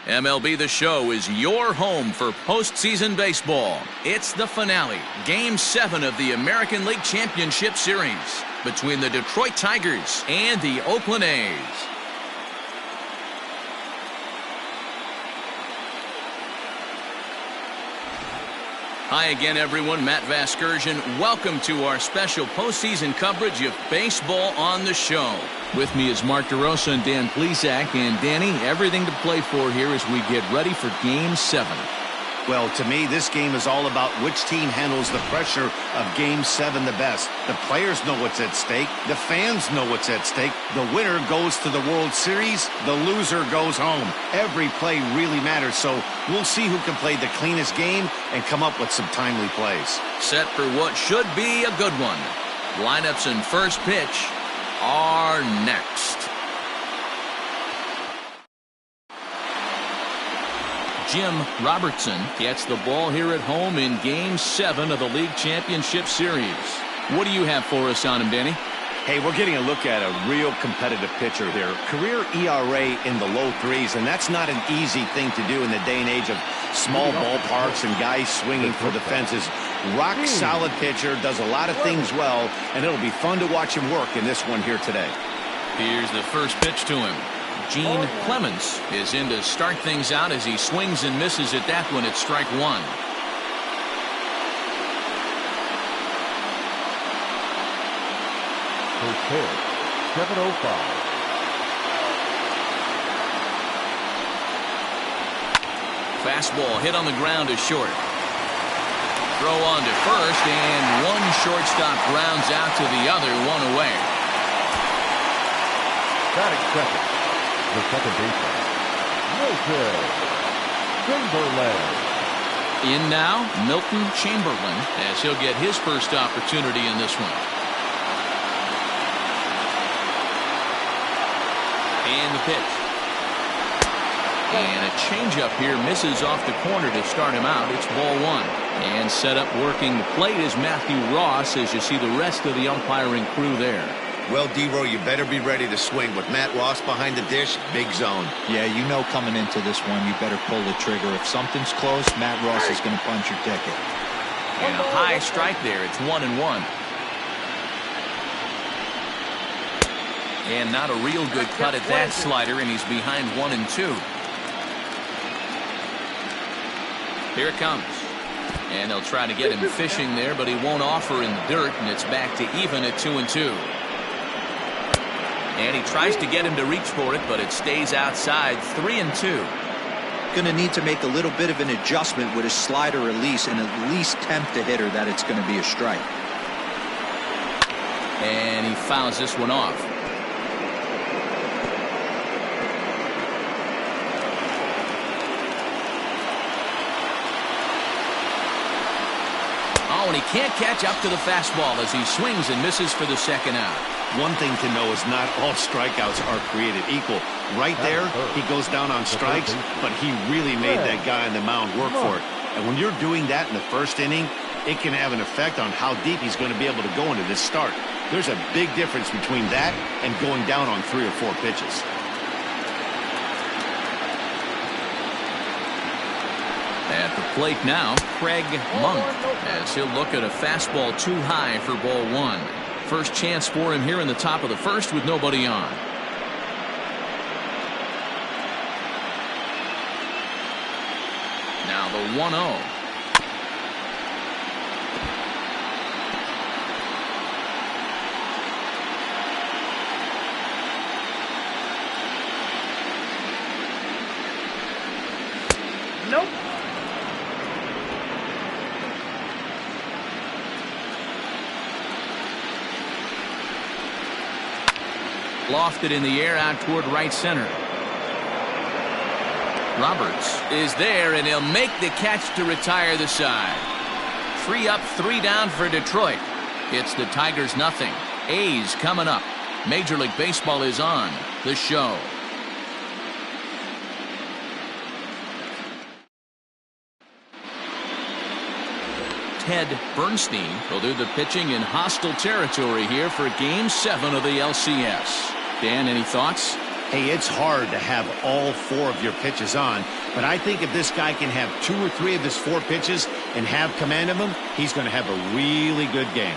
MLB The Show is your home for postseason baseball. It's the finale, Game 7 of the American League Championship Series between the Detroit Tigers and the Oakland A's. Hi again, everyone. Matt Vasgersian. Welcome to our special postseason coverage of baseball on the show. With me is Mark DeRosa and Dan Plesac. And Danny, everything to play for here as we get ready for Game 7. Well, to me, this game is all about which team handles the pressure of Game 7 the best. The players know what's at stake. The fans know what's at stake. The winner goes to the World Series. The loser goes home. Every play really matters, so we'll see who can play the cleanest game and come up with some timely plays. Set for what should be a good one. Lineups and first pitch are next. Jim Robertson gets the ball here at home in Game 7 of the League Championship Series. What do you have for us on him, Danny? Hey, we're getting a look at a real competitive pitcher here. Career ERA in the low threes, and that's not an easy thing to do in the day and age of small ballparks and guys swinging for the fences. Rock-solid pitcher, does a lot of things well, and it'll be fun to watch him work in this one here today. Here's the first pitch to him. Clements is in to start things out as he swings and misses at that one at strike one. First pitch, 7:05. Fastball hit on the ground to short. Throw on to first, and one shortstop grounds out to the other, one away. Batting second, the second baseman, Milton Chamberlain. In now, Milton Chamberlain, as he'll get his first opportunity in this one. And the pitch. And a changeup here misses off the corner to start him out. It's ball one. And set up working the plate is Matthew Ross as you see the rest of the umpiring crew there. Well, D-Row, you better be ready to swing. With Matt Ross behind the dish, big zone. Yeah, you know coming into this one, you better pull the trigger. If something's close, Matt Ross is going to punch your ticket. And a high strike there. It's 1-1. And not a real good cut at that slider, and he's behind 1-2. Here it comes. And they'll try to get him fishing there, but he won't offer in the dirt, and it's back to even at 2-2. And he tries to get him to reach for it, but it stays outside, 3-2. Going to need to make a little bit of an adjustment with his slider release and at least tempt the hitter that it's going to be a strike. And he fouls this one off. Oh, and he can't catch up to the fastball as he swings and misses for the second out. One thing to know is not all strikeouts are created equal. Right there, he goes down on strikes, but he really made that guy on the mound work for it. And when you're doing that in the first inning, it can have an effect on how deep he's going to be able to go into this start. There's a big difference between that and going down on 3 or 4 pitches. At the plate now, Craig Monk, as he'll look at a fastball too high for ball one. First chance for him here in the top of the first with nobody on. Now the 1-0. Nope. Lofted in the air out toward right center. Roberts is there, and he'll make the catch to retire the side. 3 up, 3 down for Detroit. It's the Tigers nothing. A's coming up. Major League Baseball is on the show. Ted Bernstein will do the pitching in hostile territory here for Game 7 of the LCS. Dan, any thoughts? Hey, it's hard to have all 4 of your pitches on, but I think if this guy can have 2 or 3 of his 4 pitches and have command of them, he's going to have a really good game.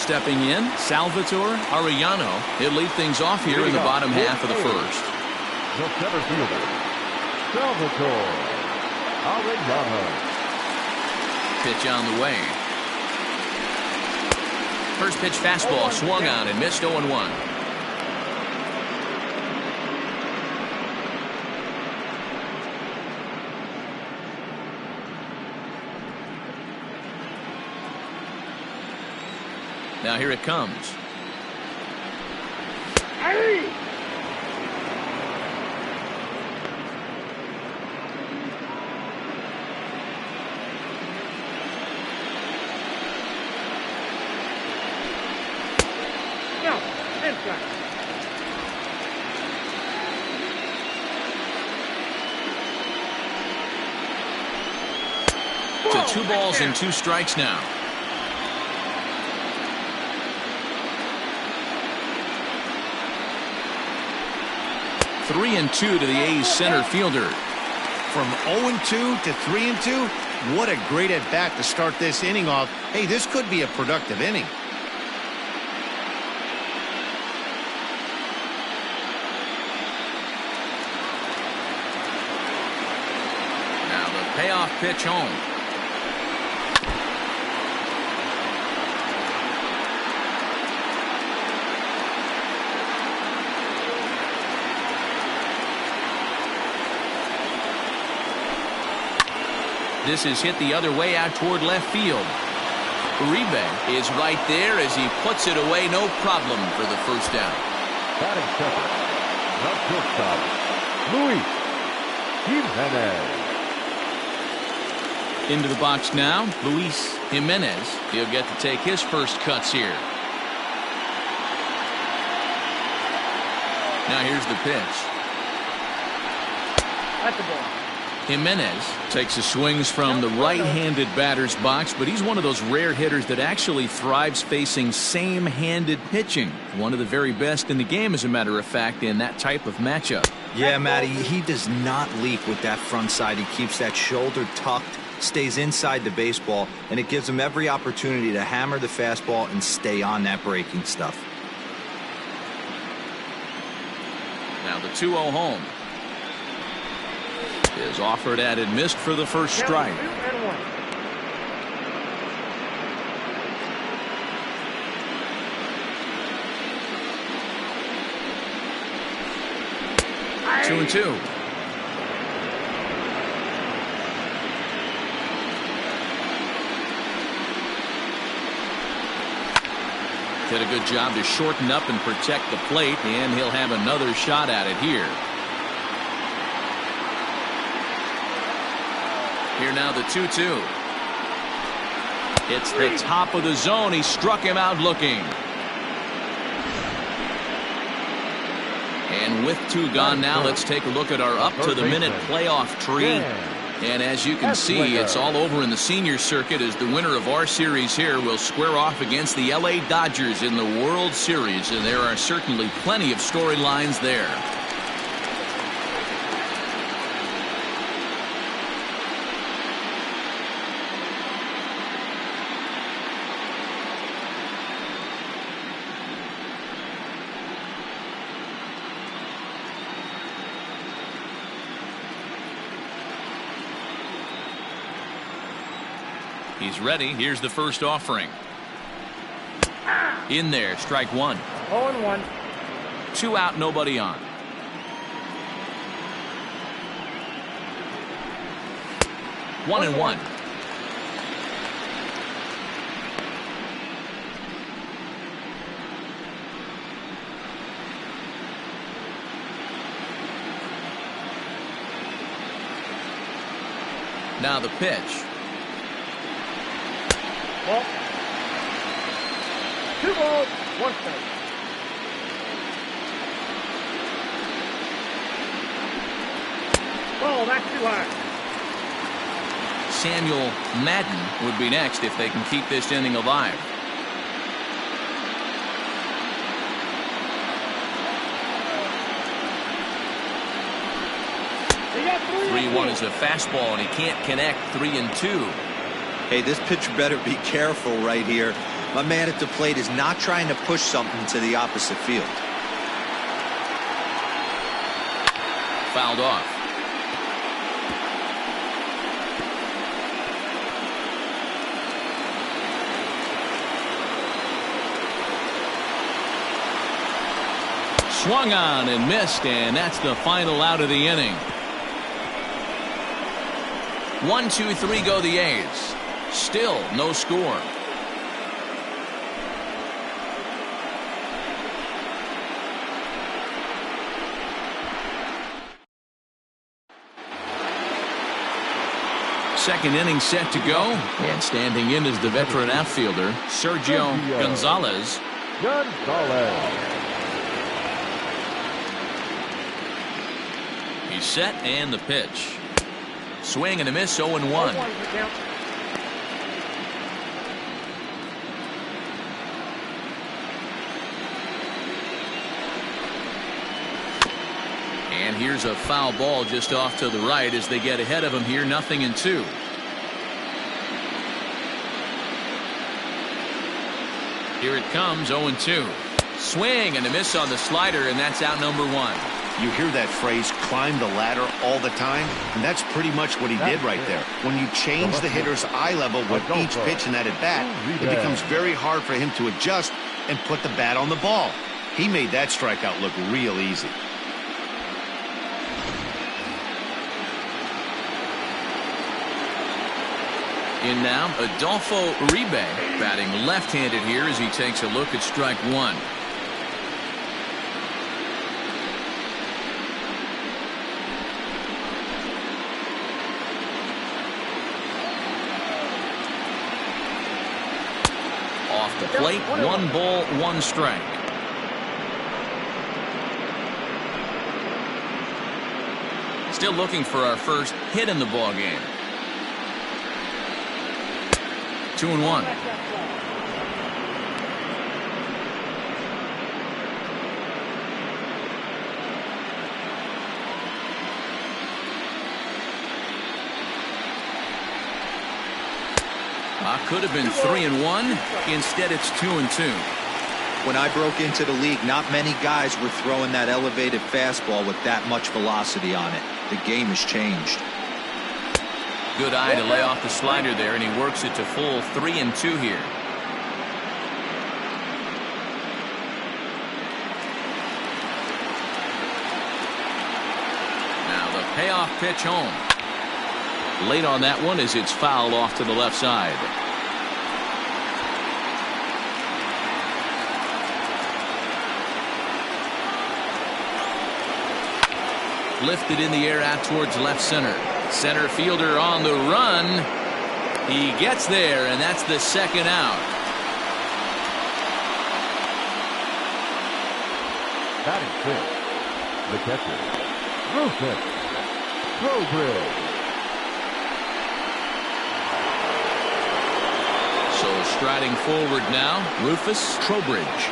Stepping in, Salvatore Arellano. He'll lead things off here in the bottom half of the first. The center fielder, Salvatore Arellano. Pitch on the way. First pitch fastball swung on and missed 0-1. Now here it comes. Hey! No, inside. To 2 balls and 2 strikes now. Three and 2 to the A's center fielder. From 0-2 to 3-2, what a great at-bat to start this inning off. Hey, this could be a productive inning. Now the payoff pitch home. This is hit the other way out toward left field. Uribe is right there as he puts it away, no problem for the first down. Batting second, the shortstop, Luis Jimenez. Into the box now, Luis Jimenez. He'll get to take his first cuts here. Now here's the pitch. That's the ball. Jimenez takes his swings from the right-handed batter's box, but he's one of those rare hitters that actually thrives facing same-handed pitching. One of the very best in the game, as a matter of fact, in that type of matchup. Yeah, Matty, he does not leap with that front side. He keeps that shoulder tucked, stays inside the baseball, and it gives him every opportunity to hammer the fastball and stay on that breaking stuff. Now the 2-0 home. Is offered at and missed for the first strike. 2-2. Did a good job to shorten up and protect the plate, and he'll have another shot at it here. Here now the 2-2. It's the top of the zone. He struck him out looking. And with 2 gone now, let's take a look at our up-to-the-minute playoff tree. And as you can see, it's all over in the senior circuit as the winner of our series here will square off against the LA Dodgers in the World Series. And there are certainly plenty of storylines there. He's ready. Here's the first offering. In there, strike 1. 0-1. 2 out, nobody on. One and one. Now the pitch. Ball. 2 balls, 1 strike. Ball, that's too high. Samuel Madden would be next if they can keep this inning alive. 3-1 is a fastball, and he can't connect. 3-2. Hey, this pitcher better be careful right here. My man at the plate is not trying to push something to the opposite field. Fouled off. Swung on and missed, and that's the final out of the inning. 1, 2, 3 go the A's. Still no score. Second inning set to go, and standing in is the veteran outfielder Sergio Gonzalez. He's set, and the pitch. Swing and a miss. 0-1. And here's a foul ball just off to the right as they get ahead of him here. 0-2. Here it comes. 0-2. Swing and a miss on the slider, and that's out number 1. You hear that phrase, climb the ladder, all the time, and that's pretty much what he did right there. When you change the hitter's eye level with each pitch in that at-bat, it becomes very hard for him to adjust and put the bat on the ball. He made that strikeout look real easy. In now, Adolfo Uribe, batting left-handed here as he takes a look at strike 1. Off the plate, 1 ball, 1 strike. Still looking for our first hit in the ball game. 2-1. Could have been 3-1. Instead, it's 2-2. When I broke into the league, not many guys were throwing that elevated fastball with that much velocity on it. The game has changed. Good eye to lay off the slider there, and he works it to full. 3-2 here. Now the payoff pitch home. Late on that one as it's fouled off to the left side. Lifted in the air out towards left center. Center fielder on the run. He gets there, and that's the second out. Batting fifth, the catcher, Rufus Trowbridge. So striding forward now, Rufus Trowbridge.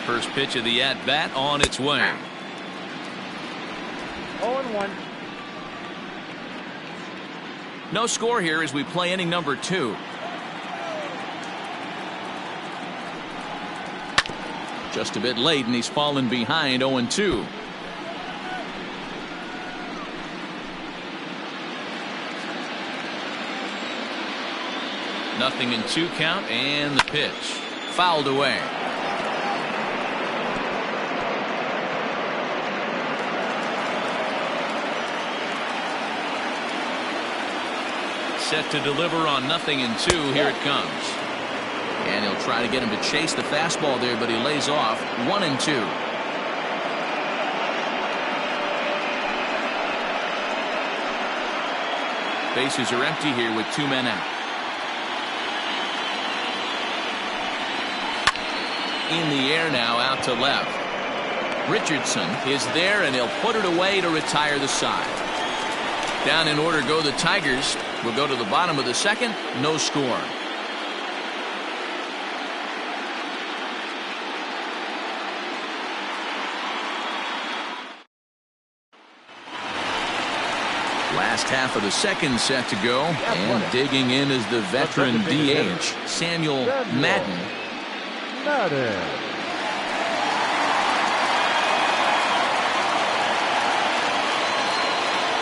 First pitch of the at-bat on its way. 0-1. No score here as we play inning number 2. Just a bit late, and he's fallen behind. 0-2. Nothing in 2 count, and the pitch fouled away. Set to deliver on 0-2. Here it comes. And he'll try to get him to chase the fastball there, but he lays off. 1-2. Bases are empty here with 2 men out. In the air now, out to left. Richardson is there, and he'll put it away to retire the side. Down in order go the Tigers. We'll go to the bottom of the second. No score. Last half of the second set to go, and digging in is the veteran DH, Samuel Madden.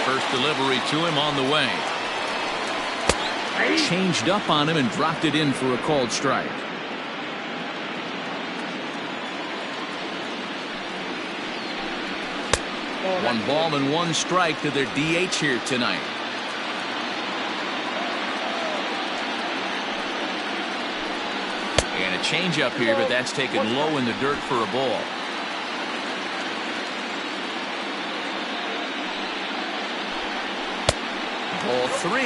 First delivery to him on the way. Changed up on him and dropped it in for a called strike. One ball and one strike to their DH here tonight. And a changeup here, but that's taken low in the dirt for a ball. Ball 3.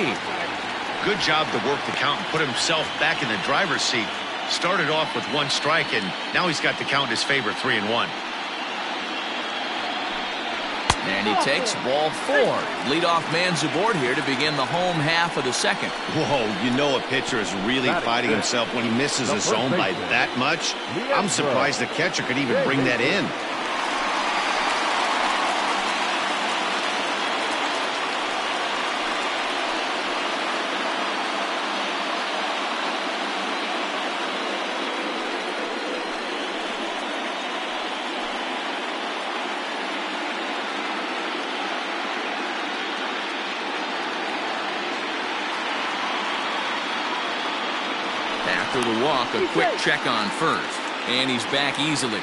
Good job to work the count and put himself back in the driver's seat. Started off with one strike, and now he's got the count in his favor, 3-1. And he takes ball 4. Leadoff man's aboard here to begin the home half of the second. Whoa, you know a pitcher is really fighting himself when he misses a zone by that much. I'm surprised the catcher could even bring that in. After the walk, a quick check on first, and he's back easily.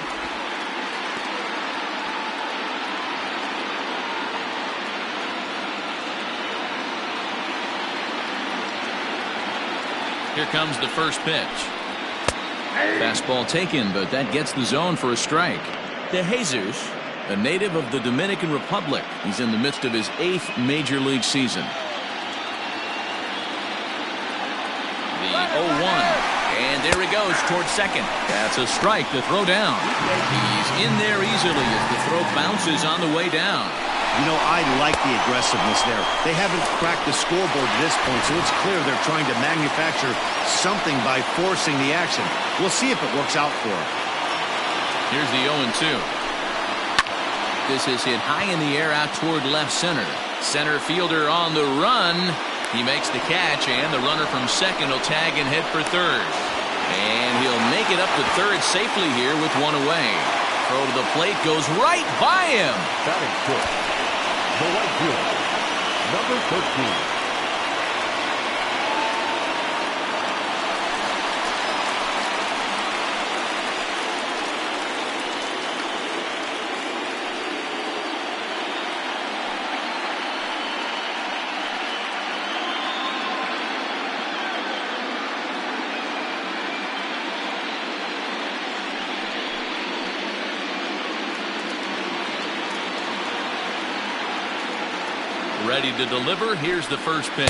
Here comes the first pitch. Fastball taken, but that gets the zone for a strike. De Jesus, a native of the Dominican Republic. He's in the midst of his 8th major league season. The 0-1. And there he goes towards second. That's a strike to throw down. He's in there easily as the throw bounces on the way down. You know, I like the aggressiveness there. They haven't cracked the scoreboard at this point, so it's clear they're trying to manufacture something by forcing the action. We'll see if it works out for them. Here's the 0-2. This is hit high in the air out toward left center. Center fielder on the run. He makes the catch, and the runner from second will tag and head for third. And he'll make it up to third safely here with one away. Throw to the plate goes right by him. Batting good. The right fielder, number 13. Ready to deliver. Here's the first pitch.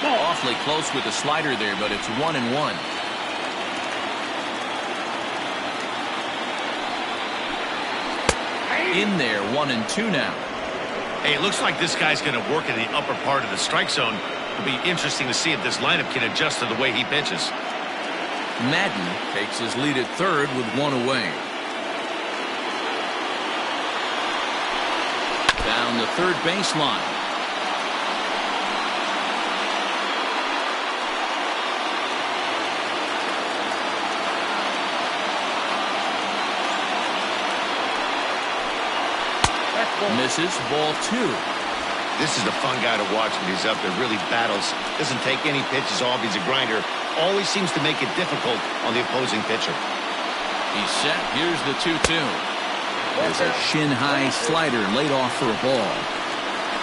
Awfully close with the slider there, but it's 1-1. In there, 1-2 now. Hey, it looks like this guy's going to work in the upper part of the strike zone. It'll be interesting to see if this lineup can adjust to the way he pitches. Madden takes his lead at third with one away. Down the third baseline. Misses, ball 2. This is a fun guy to watch when he's up there. Really battles. Doesn't take any pitches off. He's a grinder. Always seems to make it difficult on the opposing pitcher. He's set. Here's the 2-2. There's a shin-high slider laid off for a ball.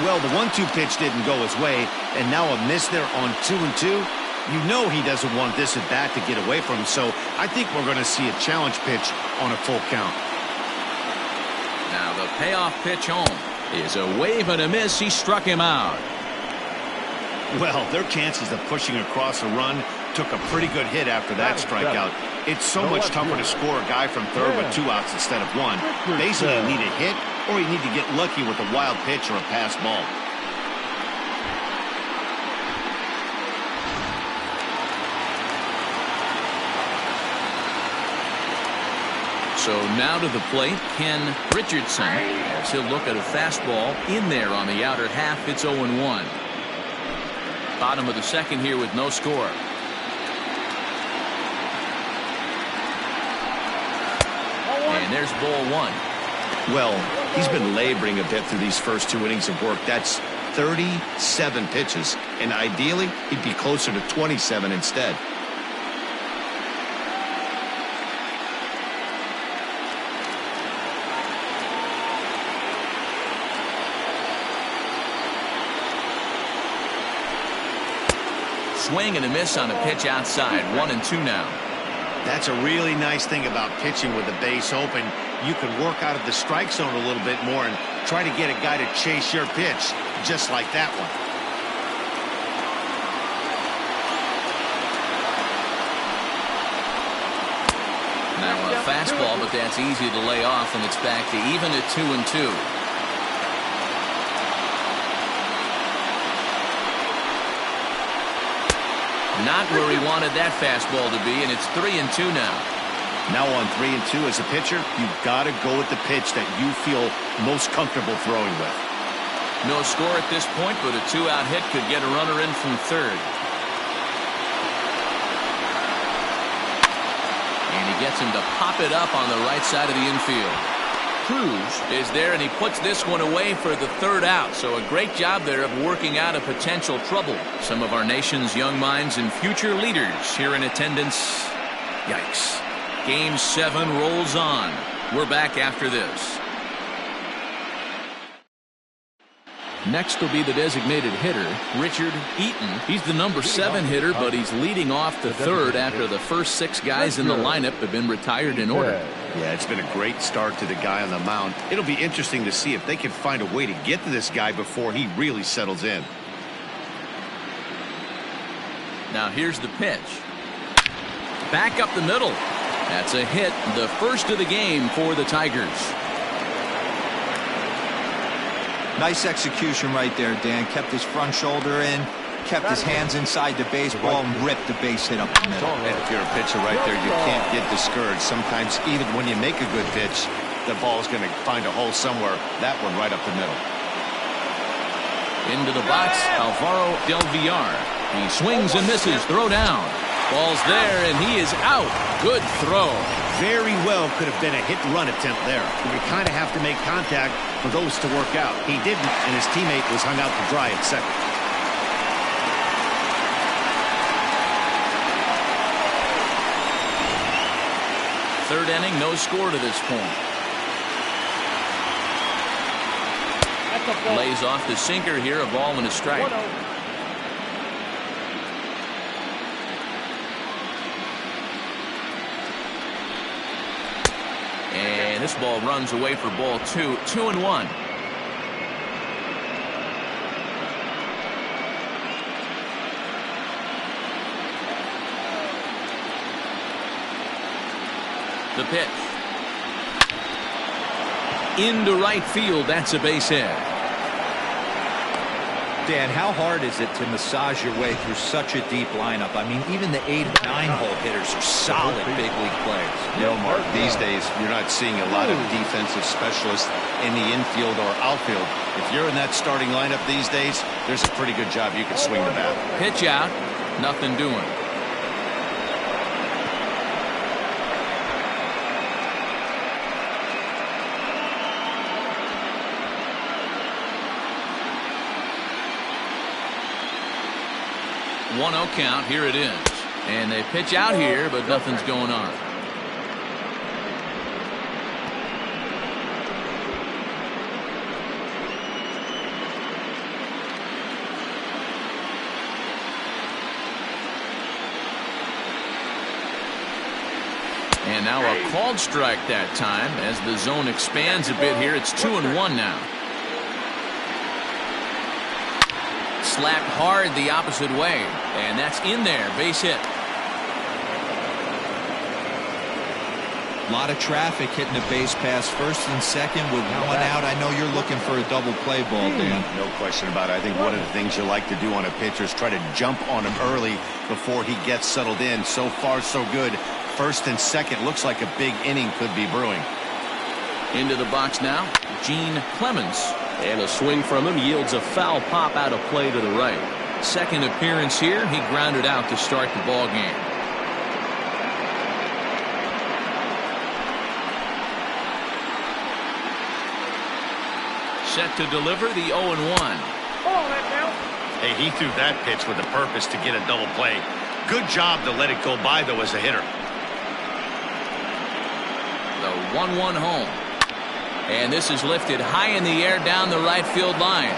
Well, the 1-2 pitch didn't go his way, and now a miss there on 2-2. You know he doesn't want this at bat to get away from him, so I think we're going to see a challenge pitch on a full count. Now the payoff pitch home is a wave and a miss. He struck him out. Well, their chances of pushing across a run took a pretty good hit after that strikeout. It's so much tougher to score a guy from third with 2 outs instead of 1. Basically, you need a hit or you need to get lucky with a wild pitch or a pass ball. So now to the plate, Ken Richardson, as he'll look at a fastball in there on the outer half. It's 0-1. Bottom of the second here with no score. And there's ball 1. Well, he's been laboring a bit through these first 2 innings of work. That's 37 pitches, and ideally he'd be closer to 27 instead. Swing and a miss on a pitch outside. 1-2 now. That's a really nice thing about pitching with the base open. You can work out of the strike zone a little bit more and try to get a guy to chase your pitch, just like that one. Now a fastball, but that's easy to lay off, and it's back to even at 2-2. Not where he wanted that fastball to be, and it's 3-2 now. Now on 3-2 as a pitcher, you've got to go with the pitch that you feel most comfortable throwing with. No score at this point, but a 2-out hit could get a runner in from third. And he gets him to pop it up on the right side of the infield. Cruz is there, and he puts this one away for the 3rd out. So a great job there of working out a potential trouble. Some of our nation's young minds and future leaders here in attendance. Yikes. Game 7 rolls on. We're back after this. Next will be the designated hitter, Richard Eaton. He's the number 7 hitter, but he's leading off the 3rd after the first 6 guys in the lineup have been retired in order. Yeah, it's been a great start to the guy on the mound. It'll be interesting to see if they can find a way to get to this guy before he really settles in. Now here's the pitch. Back up the middle. That's a hit, the first of the game for the Tigers. Nice execution right there, Dan. Kept his front shoulder in, kept his hands inside the baseball, and ripped the base hit up the middle. And if you're a pitcher right there, you can't get discouraged. Sometimes even when you make a good pitch, the ball's going to find a hole somewhere. That one right up the middle. Into the box, Alvaro Del Villar. He swings and misses. Throw down. Ball's there, and he is out. Good throw. Very well could have been a hit-and-run attempt there. You kind of have to make contact for those to work out. He didn't, and his teammate was hung out to dry at second. Third inning, no score to this point. Lays off the sinker here, a ball and a strike. And this ball runs away for ball 2. 2-1. The pitch. Into right field. That's a base hit. Dan, how hard is it to massage your way through such a deep lineup? I mean, even the 8 and 9 hole hitters are solid big league players. You know, Mark, these days you're not seeing a lot of defensive specialists in the infield or outfield. If you're in that starting lineup these days, there's a pretty good job you can swing the bat. Pitch out. Nothing doing. One 0 count. Here it is. And they pitch out here, but nothing's going on. And now a called strike that time as the zone expands a bit here. It's 2-1 now. Slapped hard the opposite way, and that's in there. Base hit. A lot of traffic hitting the base pass first and second with one out. I know you're looking for a double play ball, Dan. No question about it. I think one of the things you like to do on a pitcher is try to jump on him early before he gets settled in. So far, so good. First and second looks like a big inning could be brewing. Into the box now, Clements. And a swing from him yields a foul pop out of play to the right. Second appearance here. He grounded out to start the ball game. Set to deliver the 0-1. Ball that now. Hey, he threw that pitch with a purpose to get a double play. Good job to let it go by, though, as a hitter. The 1-1 home. And this is lifted high in the air down the right field line.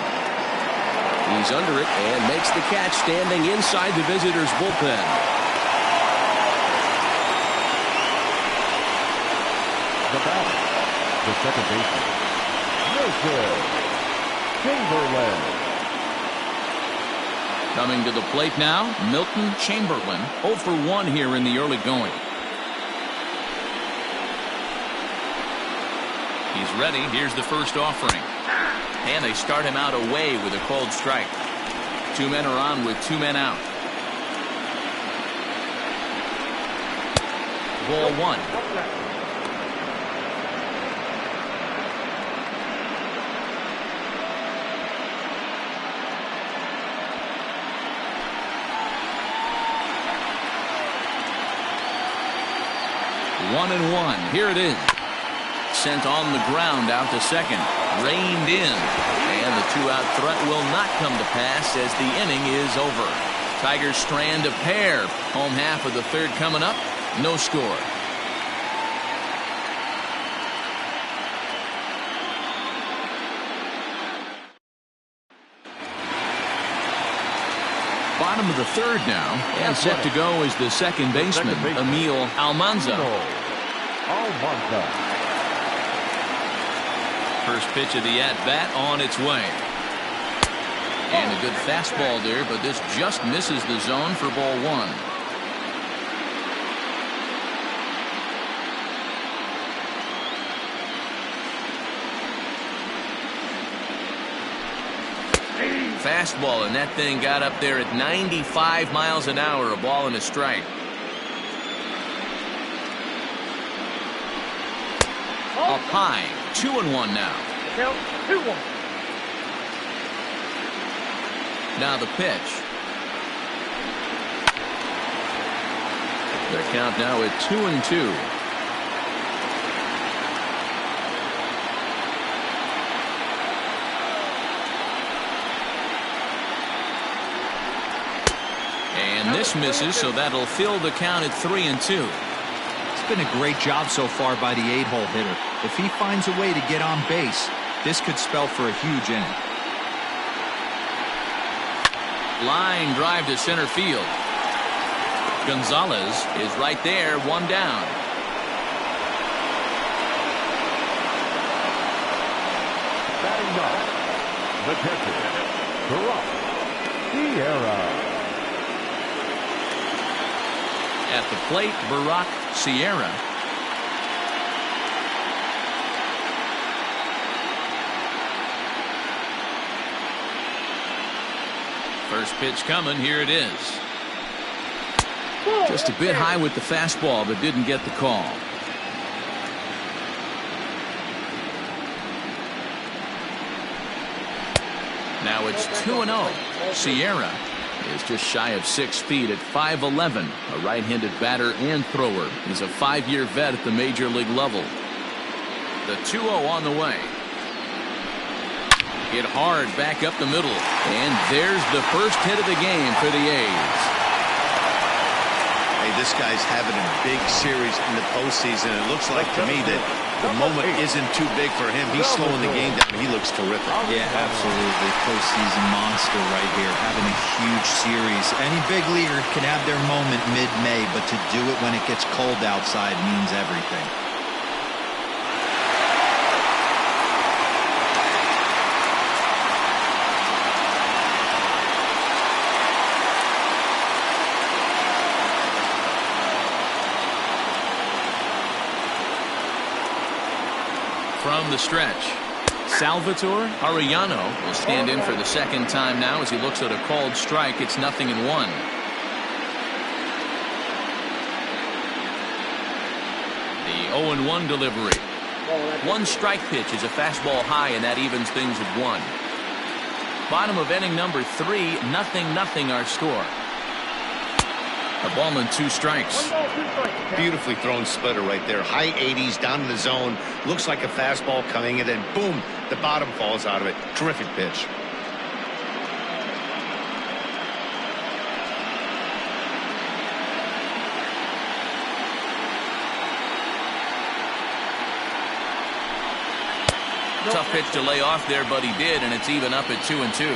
He's under it and makes the catch standing inside the visitors' bullpen. The batter, the second baseman, Chamberlain. Coming to the plate now, Milton Chamberlain, 0 for 1 here in the early going. He's ready. Here's the first offering. And they start him out away with a cold strike. 2 men are on with 2 men out. Ball 1. One and one. Here it is. Sent on the ground out to second. Reined in. And the 2-out threat will not come to pass as the inning is over. Tigers strand a pair. Home half of the third coming up. No score. Bottom of the third now. And set to go is the second baseman, Emil Almanza. First pitch of the at-bat on its way. And a good fastball there, but this just misses the zone for ball 1. Fastball, and that thing got up there at 95 miles an hour, a ball and a strike. Up high, 2-1 now. Count 2-1. Now the pitch. Their count now at 2-2. And this misses, so that'll fill the count at 3-2. It's been a great job so far by the 8-hole hitter. If he finds a way to get on base, this could spell for a huge inning. Line drive to center field. Gonzalez is right there, 1 down. Batting ninth, the catcher, Sierra. At the plate, Barack Sierra. First pitch coming. Here it is. Just a bit high with the fastball, but didn't get the call. Now it's 2-0. Sierra is just shy of 6 feet at 5'11", a right-handed batter and thrower. He's a 5-year vet at the major league level. The 2-0 on the way. Hit hard back up the middle, and there's the first hit of the game for the A's. Hey, this guy's having a big series in the postseason. It looks like to me that the moment isn't too big for him. He's slowing the game down. He looks terrific. Yeah, absolutely. Postseason monster right here, having a huge series. Any big leaguer can have their moment mid-May, but to do it when it gets cold outside means everything. down the stretch. Salvatore Arellano will stand in for the second time now as he looks at a called strike. It's 0-1. The 0-1 delivery. One strike pitch is a fastball high, and that evens things at 1. Bottom of inning number 3, 0-0 our score. A ball and 2 strikes. Beautifully thrown splitter right there. High 80s down in the zone. Looks like a fastball coming, and then boom, the bottom falls out of it. Terrific pitch. Tough pitch to lay off there, but he did, and it's even up at 2-2.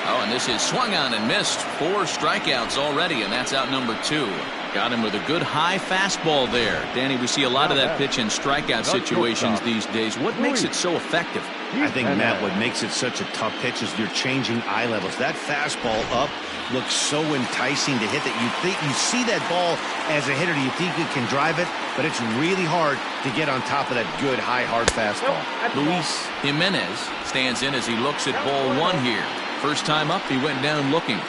Oh, and this is swung on and missed. 4 strikeouts already, and that's out number 2. Got him with a good high fastball there. Danny, we see a lot of that pitch in strikeout situations these days. What makes it so effective? I think, Matt, what makes it such a tough pitch is you're changing eye levels. That fastball up looks so enticing to hit that you see that ball as a hitter. You think you can drive it, but it's really hard to get on top of that good, high, hard fastball. Luis Jimenez stands in as he looks at ball 1 here. First time up, he went down looking.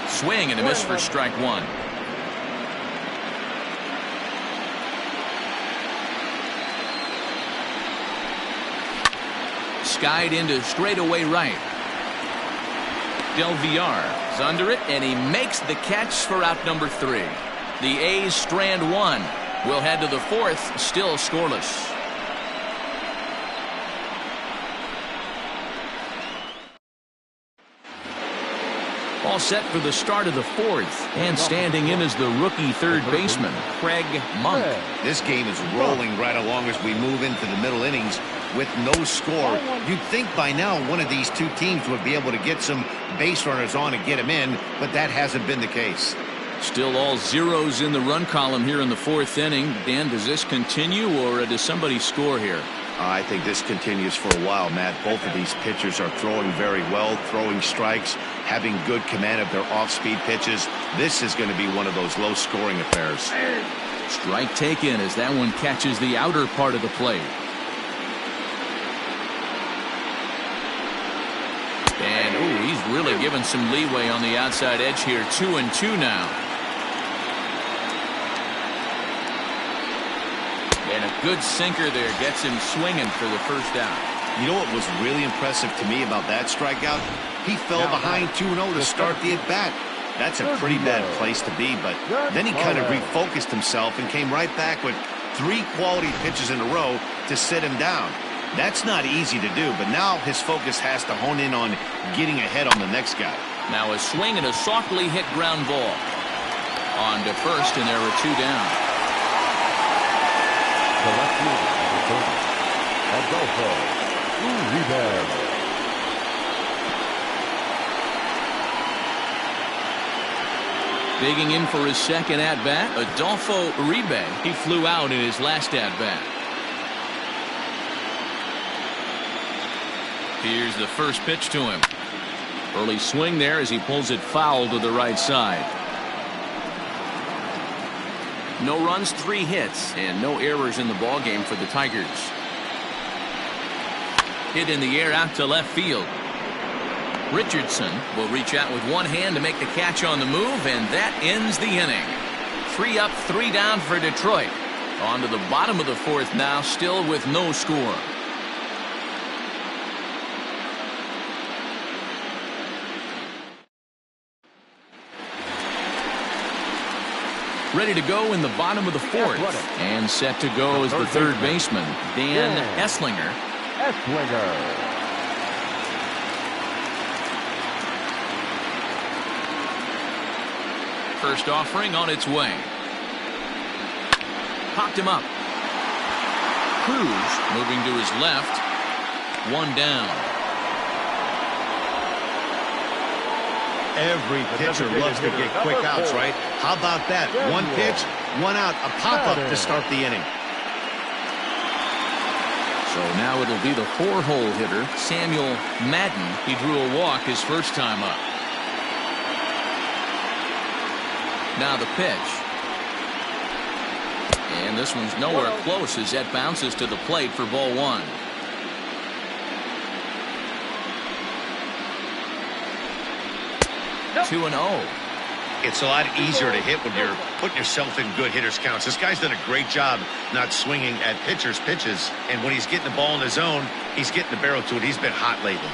Swing and a miss for strike 1. Skied into straightaway right. Del Villar is under it, and he makes the catch for out number 3. The A's strand 1. We'll head to the 4th, still scoreless. All set for the start of the 4th, and standing in is the rookie third baseman, Craig Monk. This game is rolling right along as we move into the middle innings with no score. You'd think by now one of these two teams would be able to get some base runners on and get them in, but that hasn't been the case. Still all zeros in the run column here in the 4th inning. Dan, does this continue, or does somebody score here? I think this continues for a while, Matt. Both of these pitchers are throwing very well, throwing strikes, having good command of their off-speed pitches. This is going to be one of those low-scoring affairs. Strike taken as that one catches the outer part of the plate. And, ooh, he's really given some leeway on the outside edge here. 2-2 now. And a good sinker there gets him swinging for the first out. You know what was really impressive to me about that strikeout? He fell behind 2-0 to start the at-bat. That's a pretty bad place to be, but then he kind of refocused himself and came right back with 3 quality pitches in a row to sit him down. That's not easy to do, but now his focus has to hone in on getting ahead on the next guy. Now a swing and a softly hit ground ball. On to first, and there are 2 down. The left fielder, Adolfo Uribe. Digging in for his second at-bat, Adolfo Uribe. He flew out in his last at-bat. Here's the first pitch to him. Early swing there as he pulls it foul to the right side. No runs, 3 hits, and no errors in the ballgame for the Tigers. Hit in the air out to left field. Richardson will reach out with one hand to make the catch on the move, and that ends the inning. 3 up, 3 down for Detroit. On to the bottom of the 4th now, still with no score. Ready to go in the bottom of the 4th. And set to go is the third baseman, Dan Esslinger. First offering on its way. Popped him up. Cruz moving to his left. 1 down. Every pitcher loves to get quick outs, right? How about that? 1 pitch, 1 out, a pop-up to start the inning. So now it'll be the 4-hole hitter, Samuel Madden. He drew a walk his first time up. Now the pitch. And this one's nowhere close as that bounces to the plate for ball 1. Nope. 2-0. It's a lot easier to hit when you're putting yourself in good hitters counts. This guy's done a great job not swinging at pitchers' pitches. And when he's getting the ball in his zone, he's getting the barrel to it. He's been hot lately.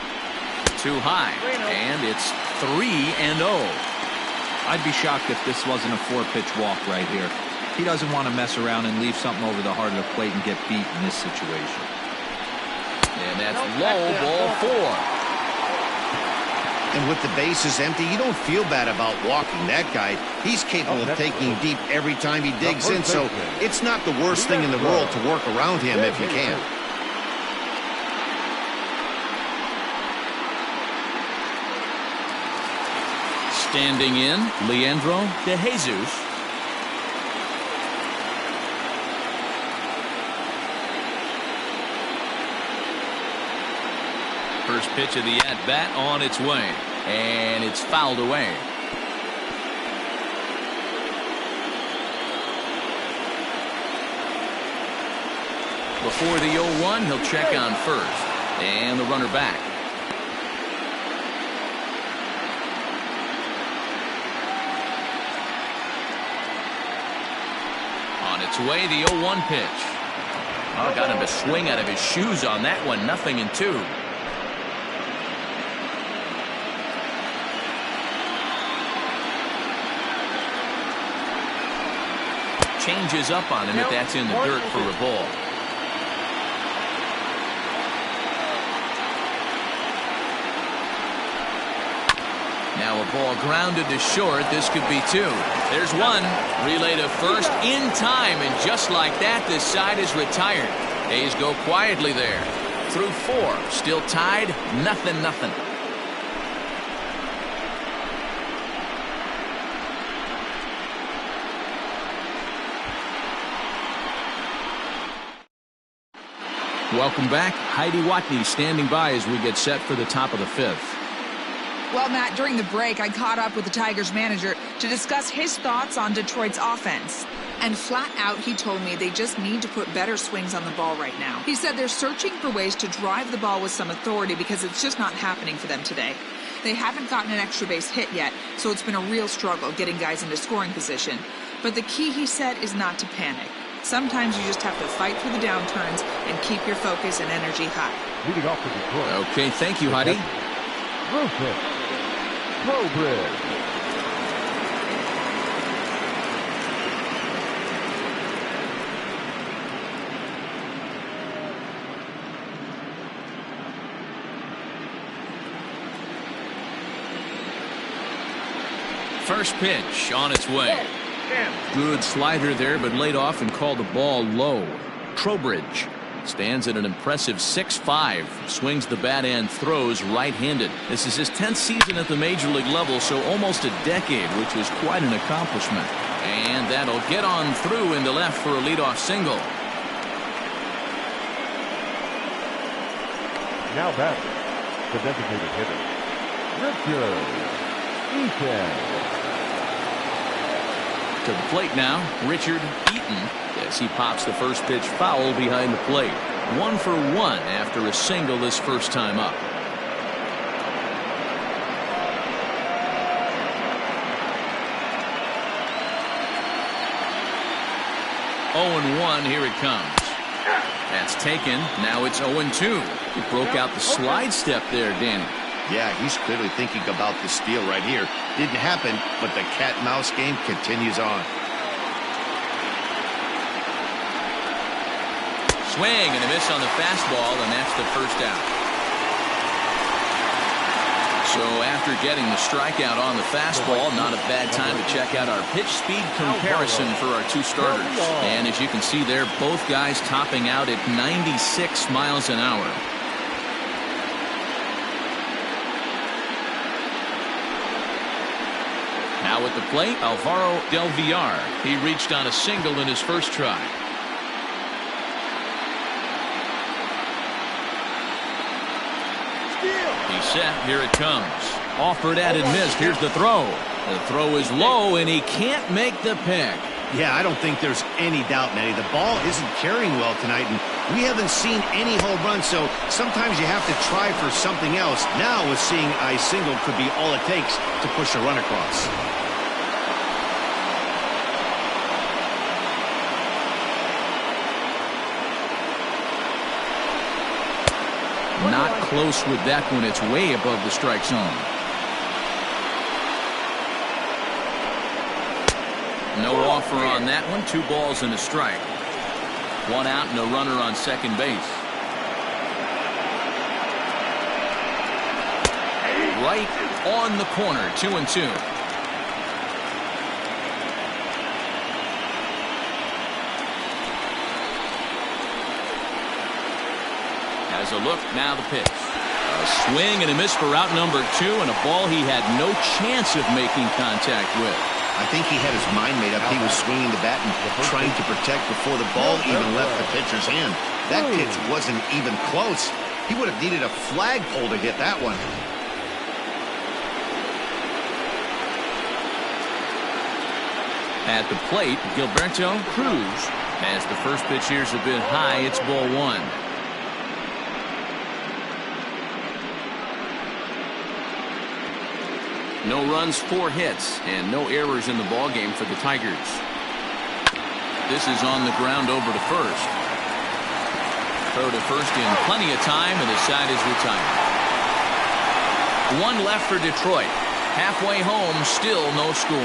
Too high. And it's 3-0. I'd be shocked if this wasn't a 4-pitch walk right here. He doesn't want to mess around and leave something over the heart of the plate and get beat in this situation. And that's low, ball 4. And with the bases empty, you don't feel bad about walking that guy. He's capable of taking deep every time he digs in, so it's not the worst thing in the world to work around him if you can. Standing in, Leandro De Jesus. First pitch of the at-bat on its way. And it's fouled away. Before the 0-1, he'll check on first. And the runner back. On its way, the 0-1 pitch. Oh, got him to swing out of his shoes on that one. 0-2. Changes up on him if that's in the dirt for a ball. Now a ball grounded to short. This could be 2. There's 1. Relay to first in time, and just like that, this side is retired. A's go quietly there. Through 4. Still tied. 0-0. Welcome back. Heidi Watney standing by as we get set for the top of the 5th. Well, Matt, during the break, I caught up with the Tigers manager to discuss his thoughts on Detroit's offense. And flat out, he told me they just need to put better swings on the ball right now. He said they're searching for ways to drive the ball with some authority because it's just not happening for them today. They haven't gotten an extra base hit yet, so it's been a real struggle getting guys into scoring position. But the key, he said, is not to panic. Sometimes you just have to fight through the downturns and keep your focus and energy high. Leading off for Detroit. Okay, thank you, Heidi. Trowbridge. First pitch on its way. Good slider there, but laid off and called the ball low. Trowbridge stands at an impressive 6'5", swings the bat and throws right-handed. This is his 10th season at the major league level, so almost a decade, which was quite an accomplishment. And that'll get on through into left for a leadoff single. Now batting, the designated hitter, Richard Eaton. To the plate now, Richard Eaton, as he pops the first pitch foul behind the plate. 1 for 1 after a single this first time up. Oh, 0-1, here it comes. That's taken. Now it's 0-2. He broke out the slide step there, Danny. Yeah, he's clearly thinking about the steal right here. Didn't happen, but the cat-mouse game continues on. Swing and a miss on the fastball, and that's the first out. So after getting the strikeout on the fastball, not a bad time to check out our pitch speed comparison for our two starters. And as you can see there, both guys topping out at 96 miles an hour. Now at the plate, Alvaro Del Villar. He reached on a single in his first try. set. Here it comes. Offered and missed. Here's the throw. The throw is low, and he can't make the pick. Yeah, I don't think there's any doubt, Nettie. The ball isn't carrying well tonight, and we haven't seen any home runs, so sometimes you have to try for something else. Now, with seeing I single could be all it takes to push a run across. Not close with that one. It's way above the strike zone. No offer on that one. 2 balls and a strike. 1 out and a runner on second base. Right on the corner. 2-2. As a look, now the pitch. A swing and a miss for out number 2, and a ball he had no chance of making contact with. I think he had his mind made up. He was swinging the bat and trying to protect before the ball even left the pitcher's hand. That pitch wasn't even close. He would have needed a flagpole to hit that one. At the plate, Gilberto Cruz. As the first pitch here's a bit high, it's ball 1. No runs, 4 hits, and no errors in the ballgame for the Tigers. This is on the ground over to first. Throw to first in plenty of time, and the side is retired. 1 left for Detroit. Halfway home, still no score.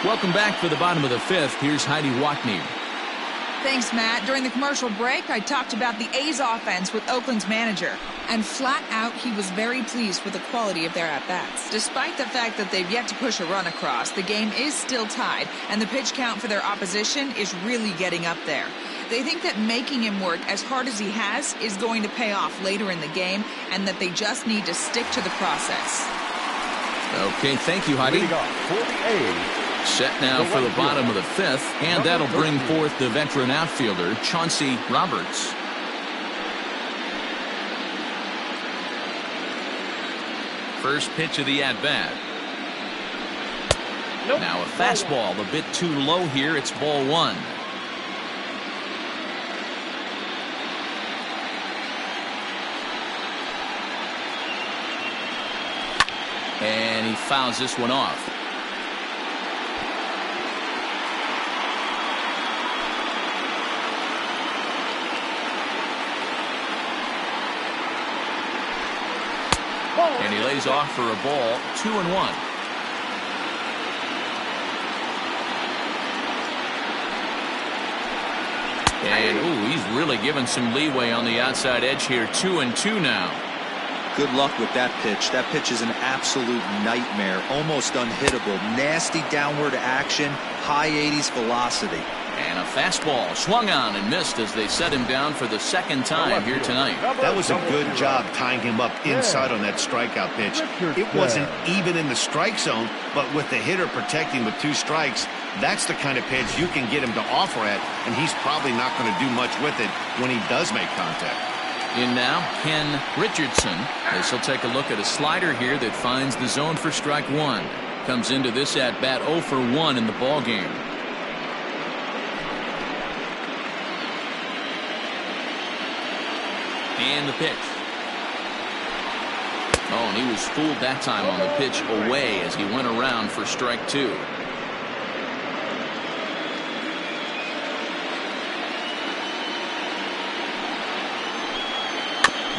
Welcome back for the bottom of the 5th. Here's Heidi Watney. Thanks, Matt. During the commercial break, I talked about the A's offense with Oakland's manager. And flat out, he was very pleased with the quality of their at-bats. Despite the fact that they've yet to push a run across, the game is still tied, and the pitch count for their opposition is really getting up there. They think that making him work as hard as he has is going to pay off later in the game, and that they just need to stick to the process. Okay, thank you, Heidi. For the A's, set now for the bottom of the 5th, and that'll bring forth the veteran outfielder, Chauncey Roberts. First pitch of the at-bat. Now a fastball a bit too low here. It's ball 1. And he fouls this one off. And he lays off for a ball. 2-1. And ooh, he's really given some leeway on the outside edge here. 2-2 now. Good luck with that pitch. That pitch is an absolute nightmare. Almost unhittable. Nasty downward action. High 80s velocity. And a fastball swung on and missed as they set him down for the 2nd time here tonight. That was a good job tying him up inside on that strikeout pitch. It wasn't even in the strike zone, but with the hitter protecting with 2 strikes, that's the kind of pitch you can get him to offer at, and he's probably not going to do much with it when he does make contact. In now, Ken Richardson, as he'll take a look at a slider here that finds the zone for strike 1. Comes into this at-bat 0 for 1 in the ballgame. And the pitch. Oh, and he was fooled that time on the pitch away as he went around for strike 2.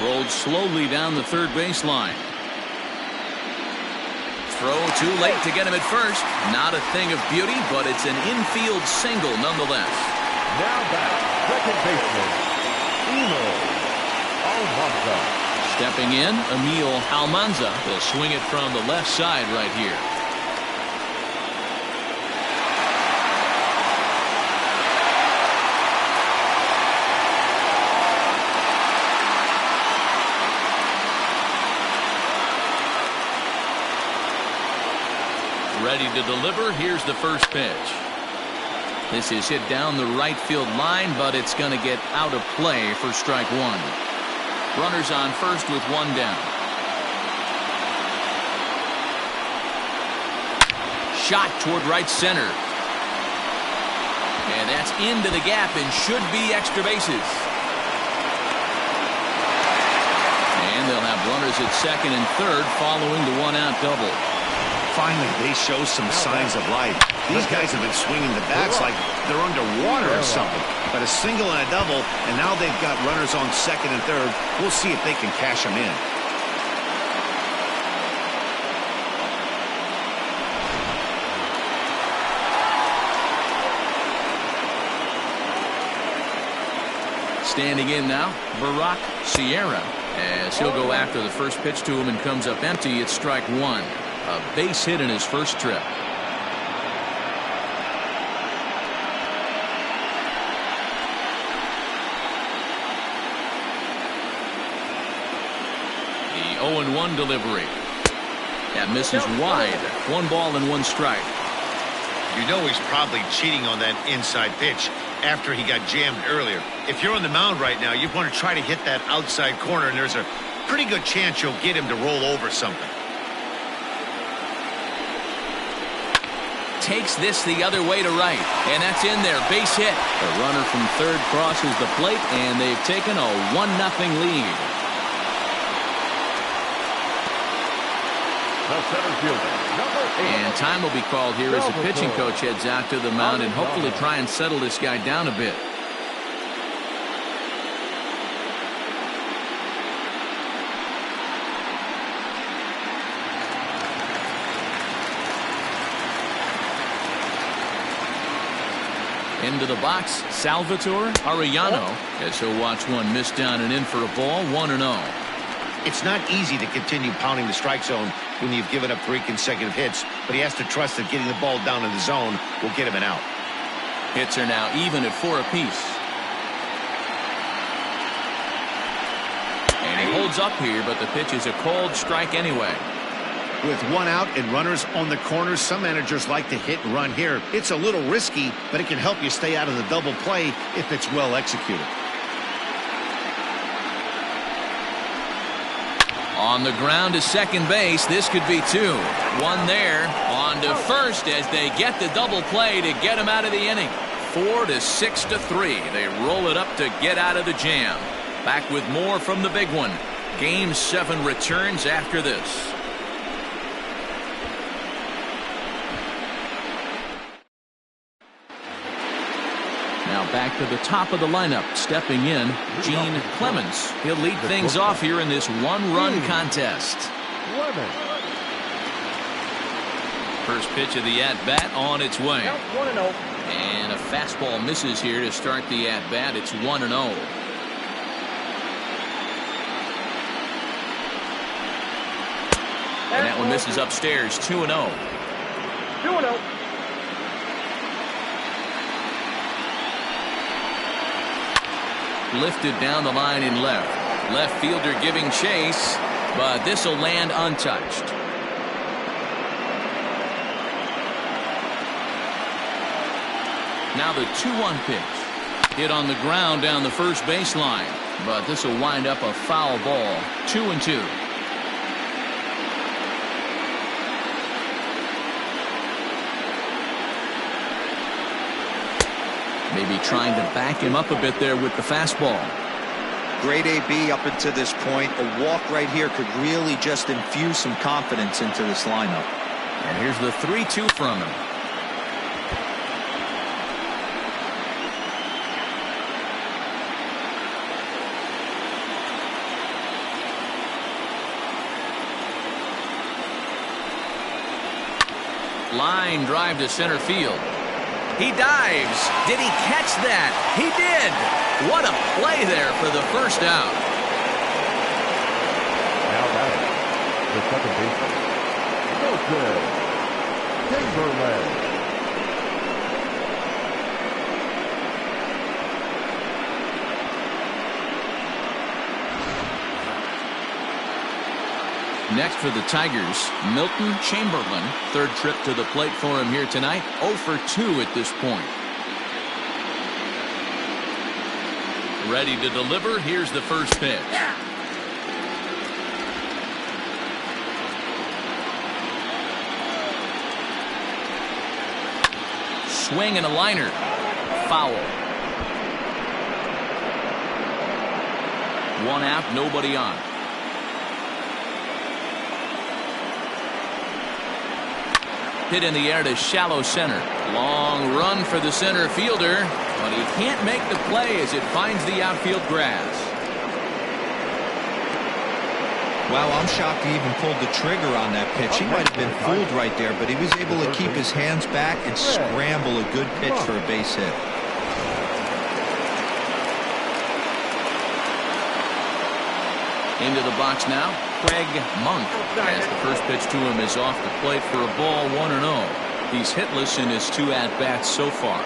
Rolled slowly down the third baseline. Throw too late to get him at first. Not a thing of beauty, but it's an infield single nonetheless. now back, second baseman, Eaton. Stepping in, Emil Almanza will swing it from the left side right here. Ready to deliver. Here's the first pitch. This is hit down the right field line, but it's going to get out of play for strike one. Runners on first with one down. Shot toward right center. And that's into the gap and should be extra bases. And they'll have runners at second and third following the one-out double. Finally, they show some signs of life. These guys have been swinging the bats like they're underwater or something. But a single and a double, and now they've got runners on second and third. We'll see if they can cash them in. Standing in now, Barack Sierra, as he'll go after the first pitch to him and comes up empty. It's strike one. A base hit in his first trip. The 0-1 delivery. That misses wide. 1 ball and 1 strike. You know he's probably cheating on that inside pitch after he got jammed earlier. If you're on the mound right now, you want to try to hit that outside corner, and there's a pretty good chance you'll get him to roll over something. Takes this the other way to right, and that's in there. Base hit. The runner from third crosses the plate, and they've taken a 1-0 lead. The center fielder, number 8. And time will be called here as the pitching coach heads out to the mound and hopefully try and settle this guy down a bit. Into the box, Salvatore Arellano, as he'll watch one miss down and in for a ball, 1-0. It's not easy to continue pounding the strike zone when you've given up 3 consecutive hits, but he has to trust that getting the ball down in the zone will get him an out. Hits are now even at 4 apiece. And he holds up here, but the pitch is a cold strike anyway. With 1 out and runners on the corners, some managers like to hit and run here. It's a little risky, but it can help you stay out of the double play if it's well executed. On the ground to second base, this could be 2. 1 there, on to first as they get the double play to get him out of the inning. 4-6-3. They roll it up to get out of the jam. Back with more from the big one. Game 7 returns after this. Now back to the top of the lineup, stepping in, Gene Clements. He'll lead things off here in this 1-run contest. First pitch of the at-bat on its way. And a fastball misses here to start the at-bat. It's 1-0. And that one misses upstairs, 2-0. 2-0. Lifted down the line in left. Left fielder giving chase, but this will land untouched. Now the 2-1 pitch. Hit on the ground down the first baseline, but this will wind up a foul ball. 2-2. Maybe trying to back him up a bit there with the fastball. Great AB up until this point. A walk right here could really just infuse some confidence into this lineup. And here's the 3-2 from him. Line drive to center field. He dives. Did he catch that? He did. What a play there for the first out. Now batting, the second baseman, Gilberto Cruz. Next for the Tigers, Milton Chamberlain. Third trip to the plate for him here tonight. 0 for 2 at this point. Ready to deliver. Here's the first pitch. Swing and a liner. Foul. One out, nobody on. Hit in the air to shallow center. Long run for the center fielder, but he can't make the play as it finds the outfield grass. Wow, I'm shocked he even pulled the trigger on that pitch. He might have been fooled right there, but he was able to keep his hands back and scramble a good pitch for a base hit. Into the box now, Craig Monk, as the first pitch to him is off the plate for a ball, 1-0. He's hitless in his 2 at-bats so far.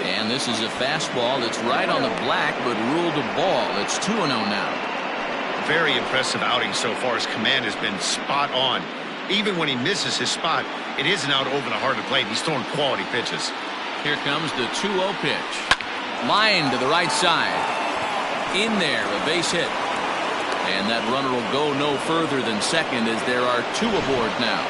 And this is a fastball that's right on the black, but ruled a ball. It's 2-0 now. Very impressive outing so far. His command has been spot on. Even when he misses his spot, it isn't out over the heart of the plate. He's throwing quality pitches. Here comes the 2-0 pitch. Line to the right side. In there, a base hit. And that runner will go no further than second as there are 2 aboard now.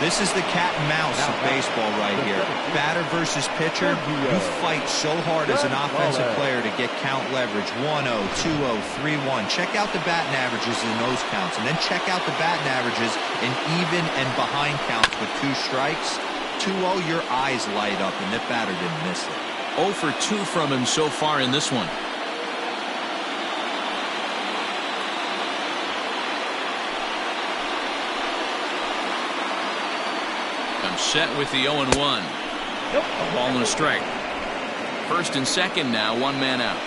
This is the cat and mouse of baseball right here. Batter versus pitcher. You fight so hard as an offensive player to get count leverage. 1-0, 2-0, 3-1. Check out the batting averages in those counts, and then check out the batting averages in even and behind counts with 2 strikes. 2-0, your eyes light up, and the batter didn't miss it. 0 for 2 from him so far in this one. Set with the 0-1. A ball and a strike. First and second now, 1 man out.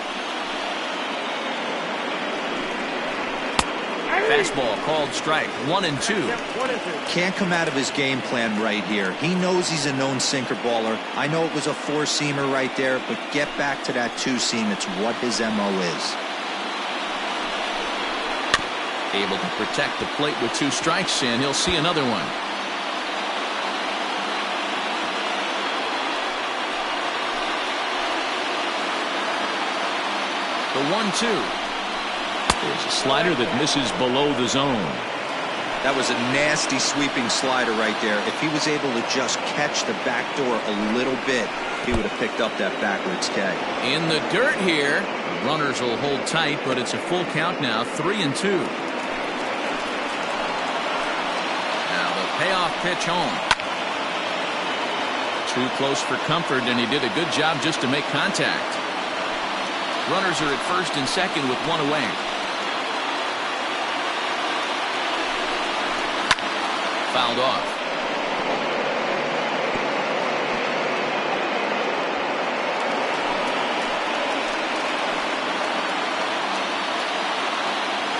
Fastball called strike. 1-2. Can't come out of his game plan right here. He knows he's a known sinker baller. I know it was a 4-seamer right there, but get back to that 2-seam. It's what his MO is. Able to protect the plate with 2 strikes, and he'll see another one. The 1-2. There's a slider that misses below the zone. That was a nasty sweeping slider right there. If he was able to just catch the back door a little bit, he would have picked up that backwards K. In the dirt here. The runners will hold tight, but it's a full count now, 3-2. Now the payoff pitch home. Too close for comfort, and he did a good job just to make contact. Runners are at first and second with 1 away. Fouled off.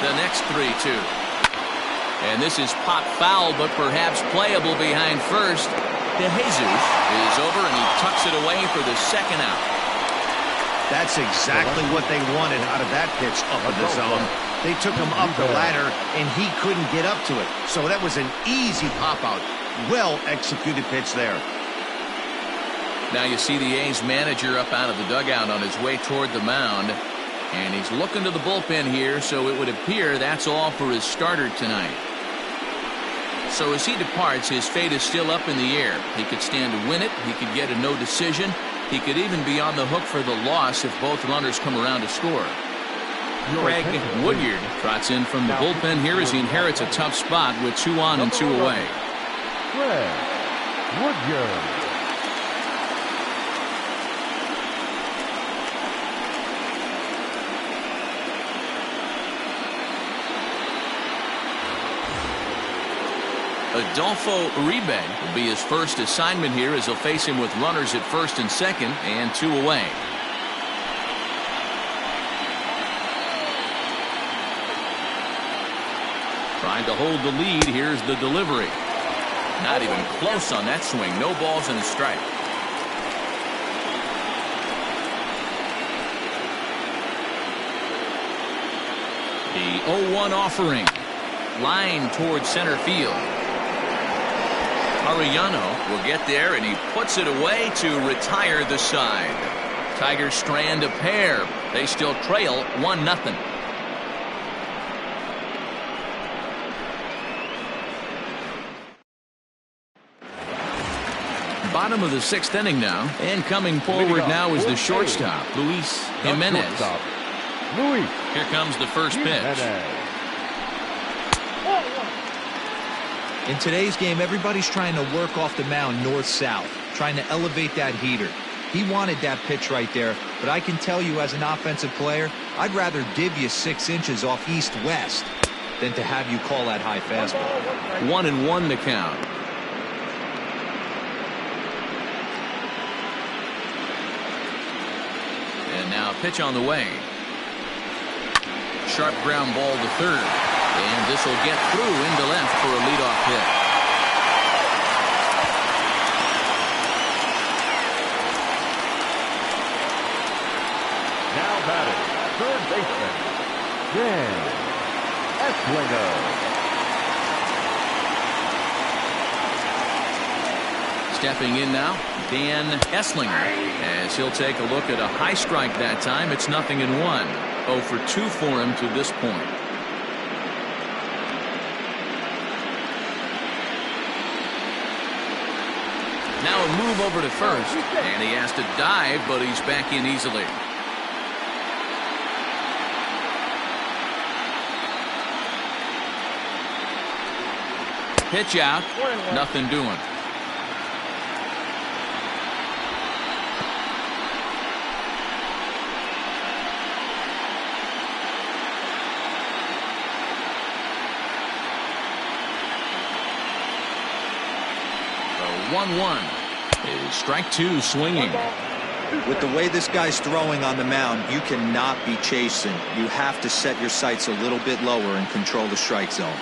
The next 3-2. And this is pop foul, but perhaps playable behind first. De Jesus is over, and he tucks it away for the second out. That's exactly what they wanted out of that pitch up in the zone. They took him up the ladder, and he couldn't get up to it. So that was an easy pop-out. Well-executed pitch there. Now you see the A's manager up out of the dugout on his way toward the mound. And he's looking to the bullpen here, so it would appear that's all for his starter tonight. So as he departs, his fate is still up in the air. He could stand to win it. He could get a no decision. He could even be on the hook for the loss if both runners come around to score. Craig Woodyard trots in from the bullpen here as he inherits a tough spot with 2 on and 2 away. Craig Woodyard. Adolfo Uribe will be his first assignment here as he'll face him with runners at first and second and 2 away. Trying to hold the lead. Here's the delivery. Not even close on that swing. No balls and a strike. The 0-1 offering. Line towards center field. Arellano will get there, and he puts it away to retire the side. Tigers strand a pair. They still trail 1-0. Bottom of the 6th inning now, and coming forward now is the shortstop, Luis Jimenez. Here comes the first pitch. In today's game, everybody's trying to work off the mound north-south, trying to elevate that heater. He wanted that pitch right there, but I can tell you as an offensive player, I'd rather give you 6 inches off east-west than to have you call that high fastball. 1-1 the count. And now pitch on the way. Sharp ground ball to third. And this will get through into left for a leadoff hit. Now batting, third baseman, Esslinger. Stepping in now, Dan Esslinger, as he'll take a look at a high strike that time. It's 0-1. 0 for 2 for him to this point. Now a move over to first, and he has to dive, but he's back in easily. Pitch out, nothing doing. The 1-1 is strike 2 swinging. With the way this guy's throwing on the mound, you cannot be chasing. You have to set your sights a little bit lower and control the strike zone.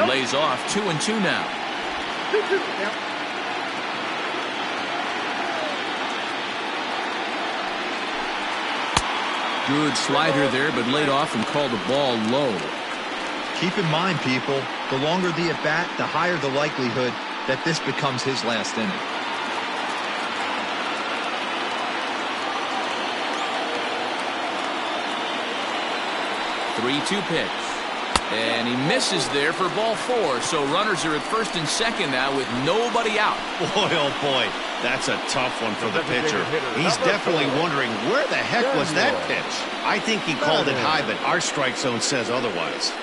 Lays off 2-2 now. Good slider there, but laid off and called the ball low. Keep in mind, people, the longer the at-bat, the higher the likelihood that this becomes his last inning. 3-2 pitch. And he misses there for ball 4. So runners are at first and second now with nobody out. Boy, oh boy, that's a tough one for the pitcher. He's definitely wondering where the heck was that pitch. I think he called it high, but our strike zone says otherwise.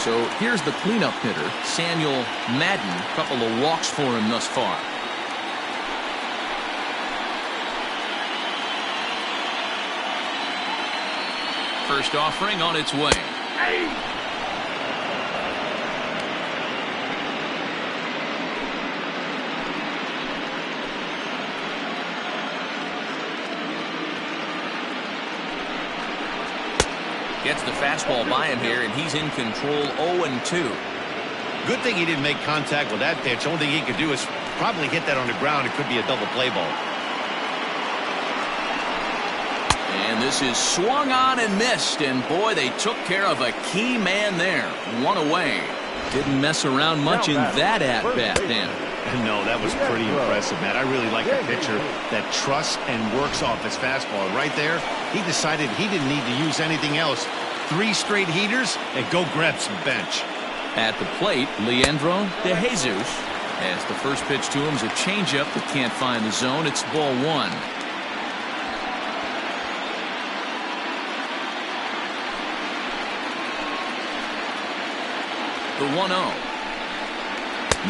So here's the cleanup hitter, Samuel Madden. A couple of walks for him thus far. First offering on its way. Gets the fastball by him here, and he's in control. 0-2. Good thing he didn't make contact with that pitch. Only thing he could do is probably hit that on the ground. It could be a double play ball. And this is swung on and missed, and boy, they took care of a key man there. One away. Didn't mess around much in that at-bat then. No, that was pretty impressive, Matt. I really like a pitcher that trusts and works off his fastball. Right there, he decided he didn't need to use anything else. 3 straight heaters and go grab some bench. At the plate, Leandro De Jesus, as the first pitch to him is a changeup that can't find the zone. It's ball 1. The 1-0.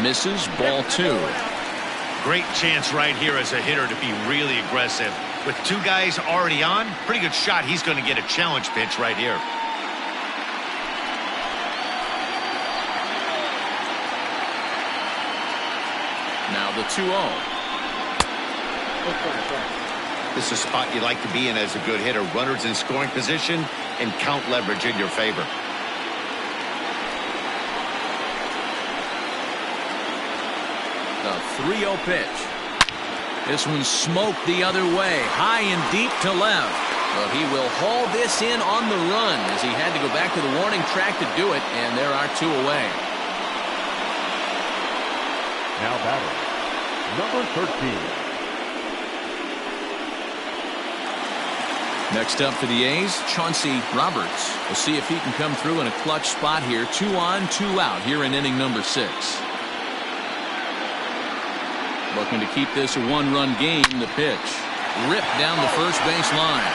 Misses, ball 2. Great chance right here as a hitter to be really aggressive. With 2 guys already on, pretty good shot. He's going to get a challenge pitch right here. Now the 2-0. This is a spot you like to be in as a good hitter. Runners in scoring position and count leverage in your favor. The 3-0 pitch. This one smoked the other way, high and deep to left. But he will haul this in on the run as he had to go back to the warning track to do it, and there are 2 away. Now batting, number 13. Next up for the A's, Chauncey Roberts. We'll see if he can come through in a clutch spot here. 2 on, 2 out here in inning number 6. Looking to keep this a 1-run game. The pitch. Ripped down the first base line.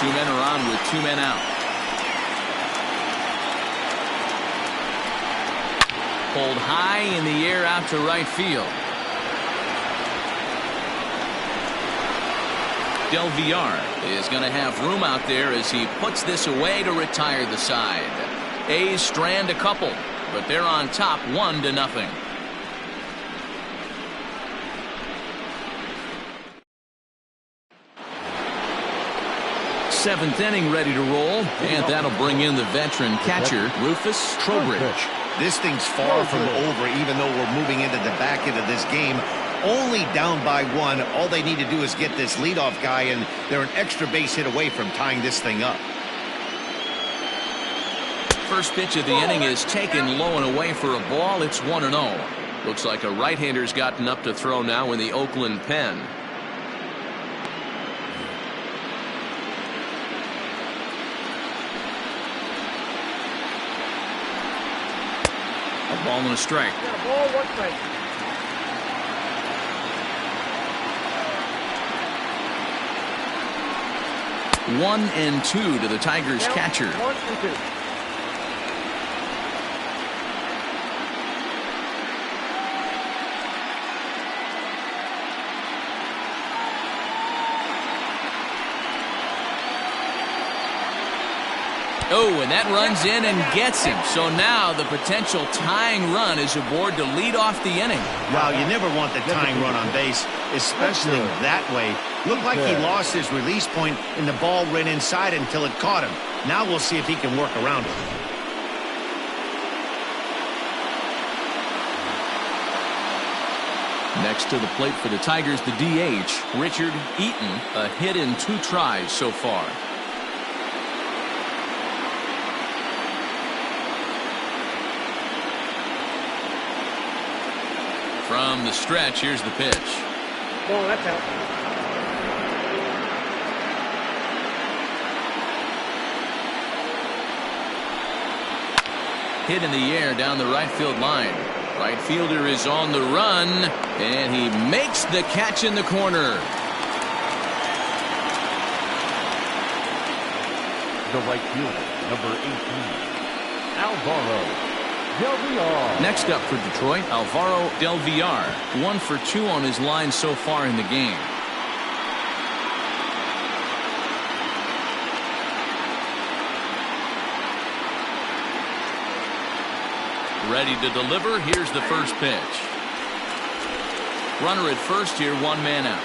2 men are on with 2 men out. Pulled high in the air out to right field. Del Villar is going to have room out there as he puts this away to retire the side. A's strand a couple, but they're on top 1-0. Seventh inning ready to roll, and that'll bring in the veteran catcher Rufus Trowbridge. This thing's far from over, even though we're moving into the back end of this game. Only down by 1. All they need to do is get this leadoff guy, and they're an extra base hit away from tying this thing up. First pitch of the inning is taken low and away for a ball. It's 1-0. Looks like a right-hander's gotten up to throw now in the Oakland pen. A ball and a strike. Ball, 1 strike. One and 2 to the Tigers catcher. 1 and 2. Oh, and that runs in and gets him. So now the potential tying run is aboard to lead off the inning. Wow, you never want the tying run on base, especially that way. Looked like he lost his release point and the ball ran inside until it caught him. Now we'll see if he can work around it. Next to the plate for the Tigers, the DH, Richard Eaton, a hit in 2 tries so far. From the stretch, here's the pitch. Oh, that's out. Hit in the air down the right field line. Right fielder is on the run, and he makes the catch in the corner. The right fielder, number 18, Alvaro Del Villar. Next up for Detroit, Alvaro Del Villar. 1 for 2 on his line so far in the game. Ready to deliver. Here's the first pitch. Runner at first here, 1 man out.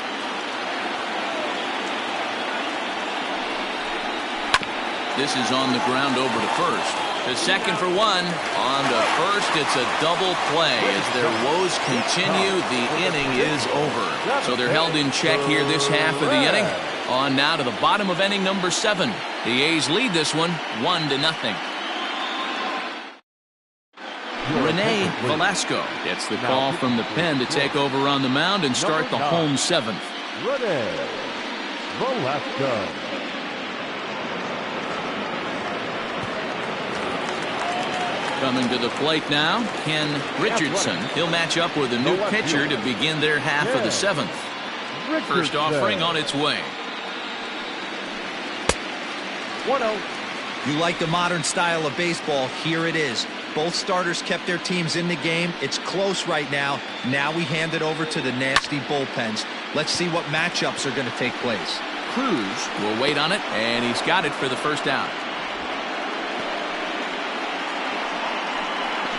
This is on the ground over to first. To second for 1. On to first. It's a double play. As their woes continue, the inning is over. So they're held in check here this half of the inning. On now to the bottom of inning number 7. The A's lead this one 1-0. Rene Velasco gets the call from the pen to take over on the mound and start the home 7th. Rene Velasco. Coming to the plate now, Ken Richardson. He'll match up with a new pitcher to begin their half of the 7th. First offering on its way. 1-0. You like the modern style of baseball? Here it is. Both starters kept their teams in the game. It's close right now. Now we hand it over to the nasty bullpens. Let's see what matchups are going to take place. Cruz will wait on it, and he's got it for the first out.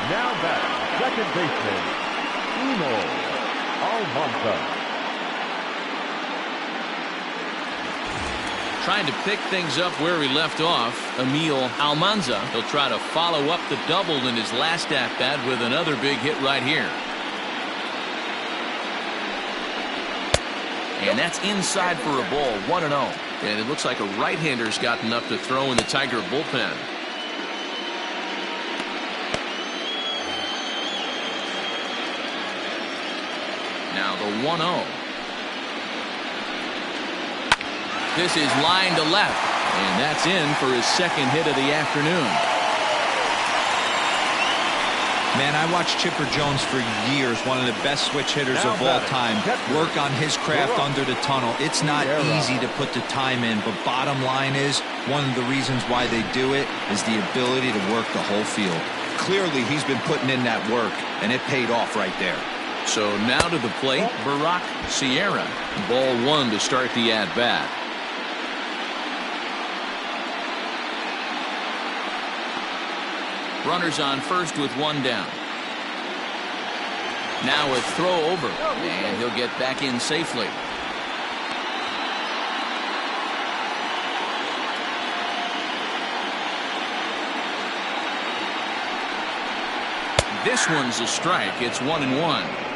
Now back, second baseman, Eaton Almanza. Trying to pick things up where he left off, Emil Almanza. He'll try to follow up the double in his last at-bat with another big hit right here. And that's inside for a ball, 1-0. And it looks like a right-hander's gotten up to throw in the Tiger bullpen. Now the 1-0. This is line to left, and that's in for his second hit of the afternoon. Man, I watched Chipper Jones for years, one of the best switch hitters of all time. Work on his craft under the tunnel. It's not easy to put the time in, but bottom line is, one of the reasons why they do it is the ability to work the whole field. Clearly, he's been putting in that work, and it paid off right there. So now to the plate, Barack Sierra. Ball 1 to start the at-bat. Runners on first with 1 down. Now a throw over, and he'll get back in safely. This one's a strike. It's 1-1.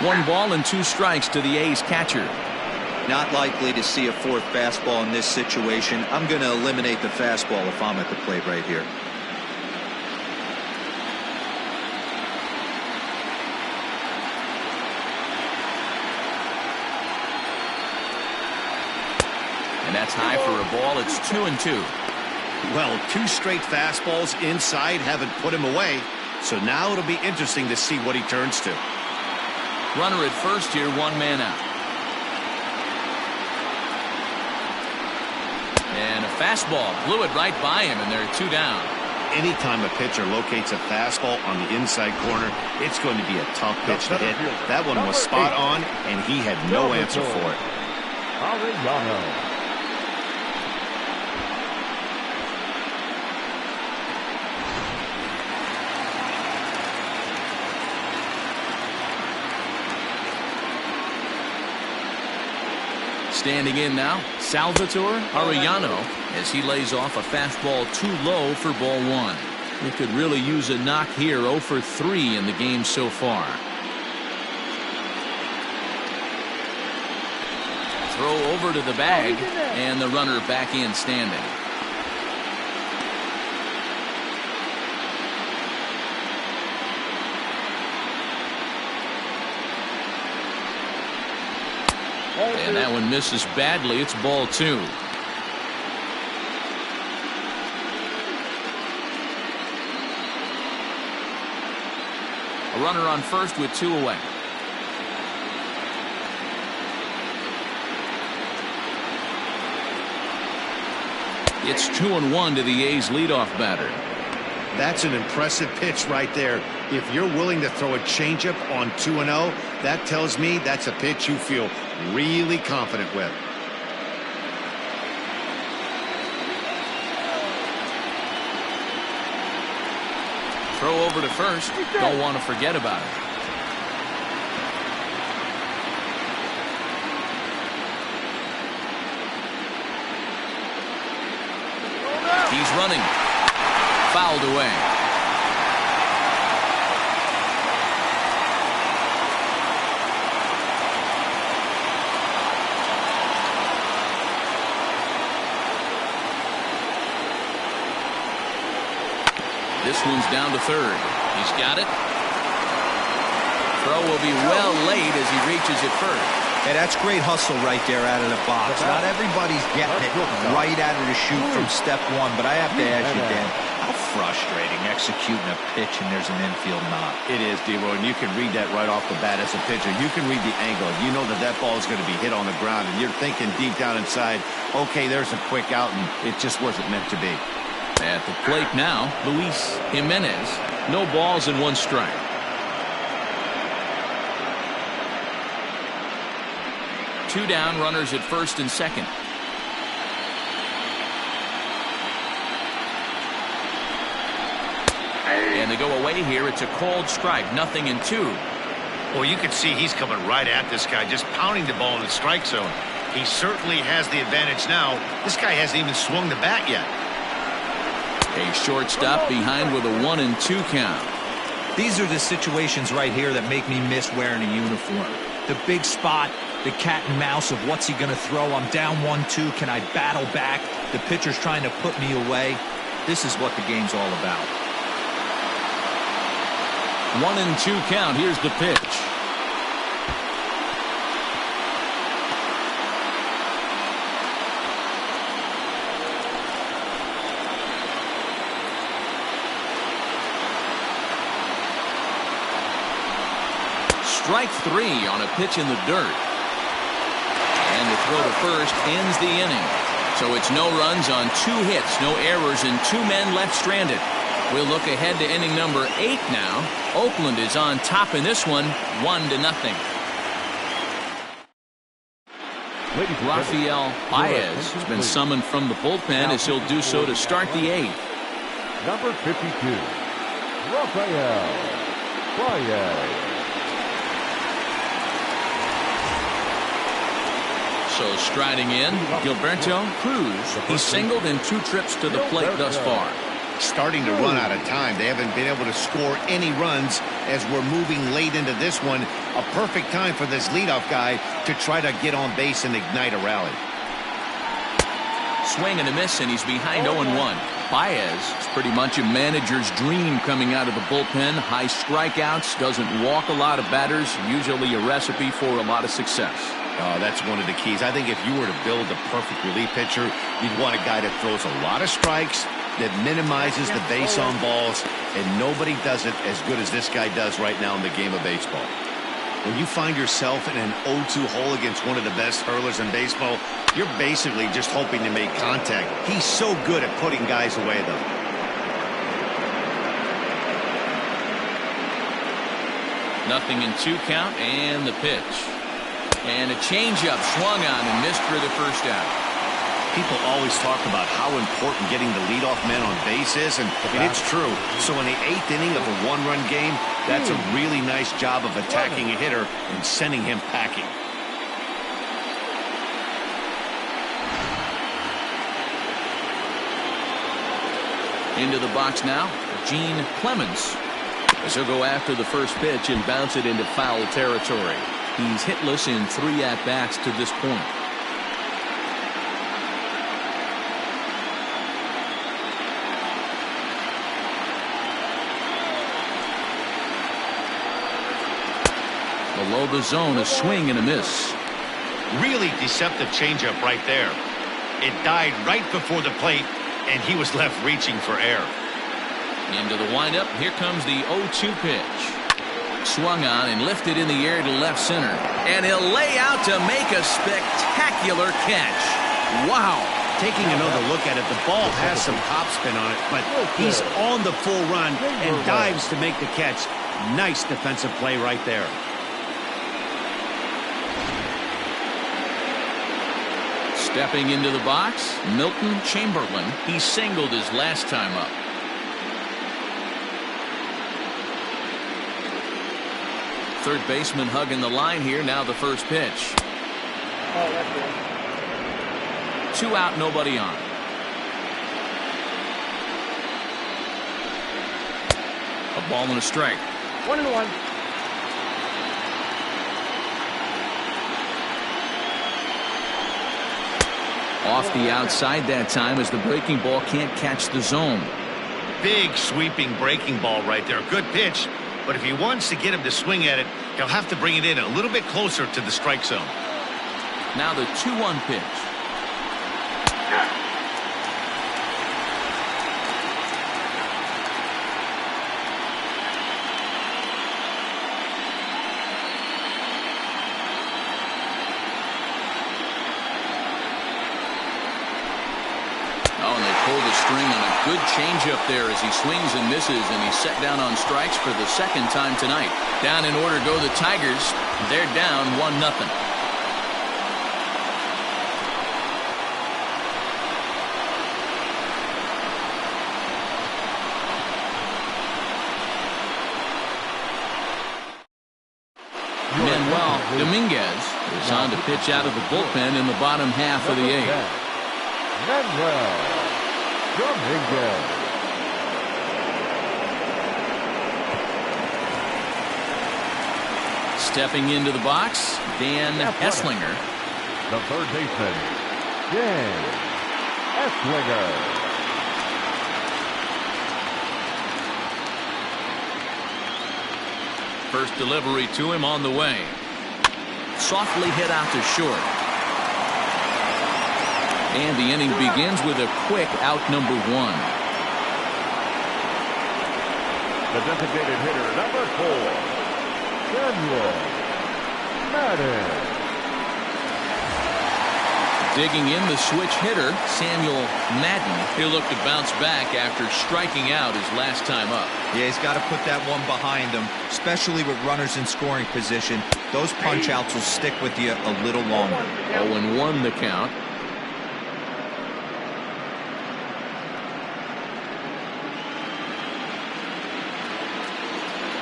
One ball and 2 strikes to the A's catcher. Not likely to see a 4th fastball in this situation. I'm going to eliminate the fastball if I'm at the plate right here. And that's high for a ball. It's 2-2. Well, 2 straight fastballs inside haven't put him away. So now it'll be interesting to see what he turns to. Runner at first here, 1 man out. And a fastball blew it right by him, and they're 2 down. Anytime a pitcher locates a fastball on the inside corner, it's going to be a tough pitch to hit. That one was spot on, and he had no answer for it. Standing in now, Salvatore Arellano, as he lays off a fastball too low for ball 1. He could really use a knock here. 0 for 3 in the game so far. Throw over to the bag, and the runner back in standing. And that one misses badly. It's ball 2. A runner on first with 2 away. It's 2-1 to the A's leadoff batter. That's an impressive pitch right there. If you're willing to throw a changeup on 2-0, that tells me that's a pitch you feel really confident with. Throw over to first. Don't want to forget about it. He's running. Fouled away. This one's down to third. He's got it. Throw will be well late as he reaches it first. Hey, that's great hustle right there out of the box. Not everybody's getting it right out of the chute from step 1, but I have to ask you, Dan, how frustrating executing a pitch and there's an infield knock. It is, D-Roy, and you can read that right off the bat as a pitcher. You can read the angle. You know that that ball is going to be hit on the ground, and you're thinking deep down inside, okay, there's a quick out, and it just wasn't meant to be. At the plate now, Luis Jimenez. No balls and 1 strike. Two down, runners at first and second. And they go away here. It's a called strike, 0-2. Well, you can see he's coming right at this guy, just pounding the ball in the strike zone. He certainly has the advantage now. This guy hasn't even swung the bat yet. A shortstop behind with a 1-2 count. These are the situations right here that make me miss wearing a uniform. The big spot, the cat and mouse of what's he going to throw. I'm down 1-2. Can I battle back? The pitcher's trying to put me away. This is what the game's all about. 1-2 count. Here's the pitch. Strike 3 on a pitch in the dirt. And the throw to first ends the inning. So it's no runs on 2 hits, no errors, and 2 men left stranded. We'll look ahead to inning number 8 now. Oakland is on top in this one, 1-0. Rafael Baez has been summoned from the bullpen as he'll do so to start the 8th. Number 52, Rafael Baez. So striding in, Gilberto Cruz. He's singled in 2 trips to the plate thus far. Starting to run out of time. They haven't been able to score any runs as we're moving late into this one. A perfect time for this leadoff guy to try to get on base and ignite a rally. Swing and a miss, and he's behind 0-1. Baez is pretty much a manager's dream coming out of the bullpen. High strikeouts, doesn't walk a lot of batters, usually a recipe for a lot of success. That's one of the keys. I think if you were to build a perfect relief pitcher, you'd want a guy that throws a lot of strikes, that minimizes the base on balls, and nobody does it as good as this guy does right now in the game of baseball. When you find yourself in an 0-2 hole against one of the best hurlers in baseball, you're basically just hoping to make contact. He's so good at putting guys away, though. Nothing in 2 count, and the pitch. And a changeup swung on and missed for the first out. People always talk about how important getting the leadoff man on base is, and it's true. So in the 8th inning of a 1-run game, that's a really nice job of attacking a hitter and sending him packing. Into the box now, Clements. As he'll go after the first pitch and bounce it into foul territory. He's hitless in 3 at-bats to this point. Below the zone, a swing and a miss. Really deceptive changeup right there. It died right before the plate, and he was left reaching for air. Into the windup, here comes the 0-2 pitch. Swung on and lifted in the air to left center. And he'll lay out to make a spectacular catch. Wow. Taking another look at it, the ball has some topspin on it, but he's on the full run and dives to make the catch. Nice defensive play right there. Stepping into the box, Milton Chamberlain. He singled his last time up. Third baseman hugging the line here. Now the first pitch. Oh, that's good. 2 out, nobody on. A ball and a strike. 1-1. Off the outside that time as the breaking ball can't catch the zone. Big sweeping breaking ball right there. Good pitch. But if he wants to get him to swing at it, he'll have to bring it in a little bit closer to the strike zone. Now the 2-1 pitch. Pull the string on a good changeup there as he swings and misses, and he's set down on strikes for the 2nd time tonight. Down in order go the Tigers. They're down 1-0. pitch out of the bullpen in the bottom half of the eighth. Manuel Dominguez. Stepping into the box, Dan Esslinger. The third baseman, Dan Esslinger. First delivery to him on the way. Softly hit out to short. And the inning begins with a quick out number one. The designated hitter, number 4, Madden. Digging in the switch hitter, Samuel Madden. He'll look to bounce back after striking out his last time up. Yeah, he's got to put that one behind him, especially with runners in scoring position. Those punch-outs will stick with you a little longer. 0-1 the count.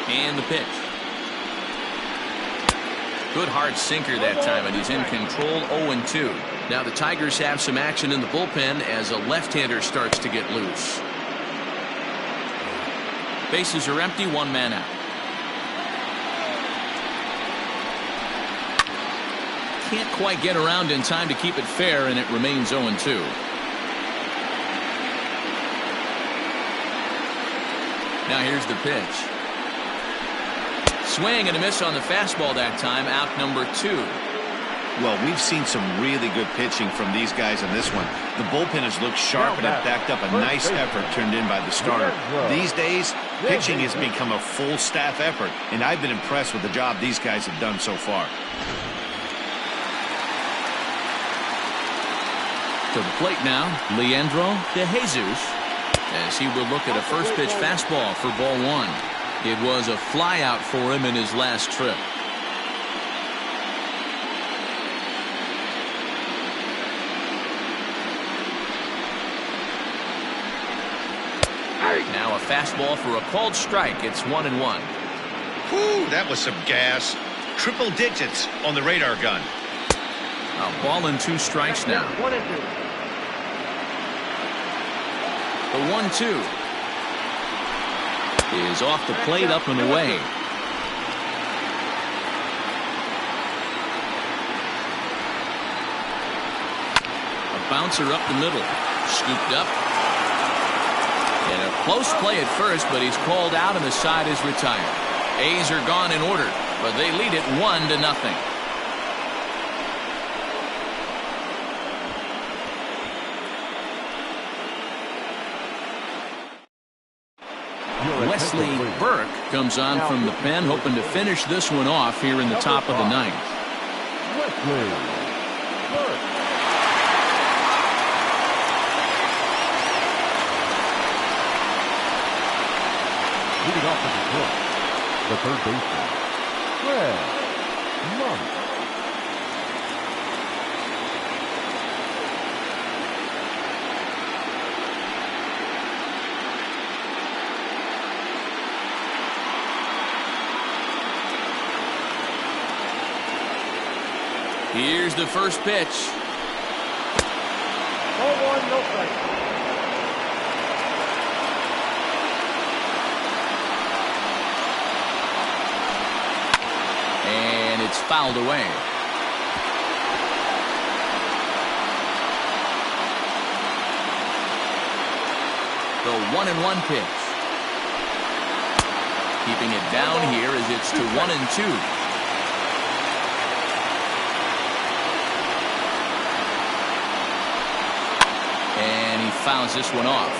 And the pitch. Good hard sinker that time, and he's in control. 0-2. Now the Tigers have some action in the bullpen as a left-hander starts to get loose. Bases are empty, one man out. Can't quite get around in time to keep it fair, and it remains 0-2. Now here's the pitch. Swing and a miss on the fastball that time. Out number 2. Well, we've seen some really good pitching from these guys in this one. The bullpen has looked sharp and have backed up a nice effort turned in by the starter. These days, pitching has become a full staff effort, and I've been impressed with the job these guys have done so far. To the plate now, Leandro De Jesus, as he will look at a first pitch fastball for ball 1. It was a flyout for him in his last trip. Now a fastball for a called strike. It's 1-1. Whew, that was some gas. Triple digits on the radar gun. A ball and 2 strikes now. 1-2. The 1-2 is off the plate, up and away. A bouncer up the middle. Scooped up. And a close play at first, but he's called out and the side is retired. A's are gone in order, but they lead it 1-0. Wesley Burke comes on from the pen, hoping to finish this one off here in the top of the 9th. Wesley Burke. Leading off with the third baseman, Fred Monk. Here's the first pitch. 0-1, no strike. And it's fouled away. The 1-1 pitch. Keeping it down here as it's to 1-2. And he fouls this one off.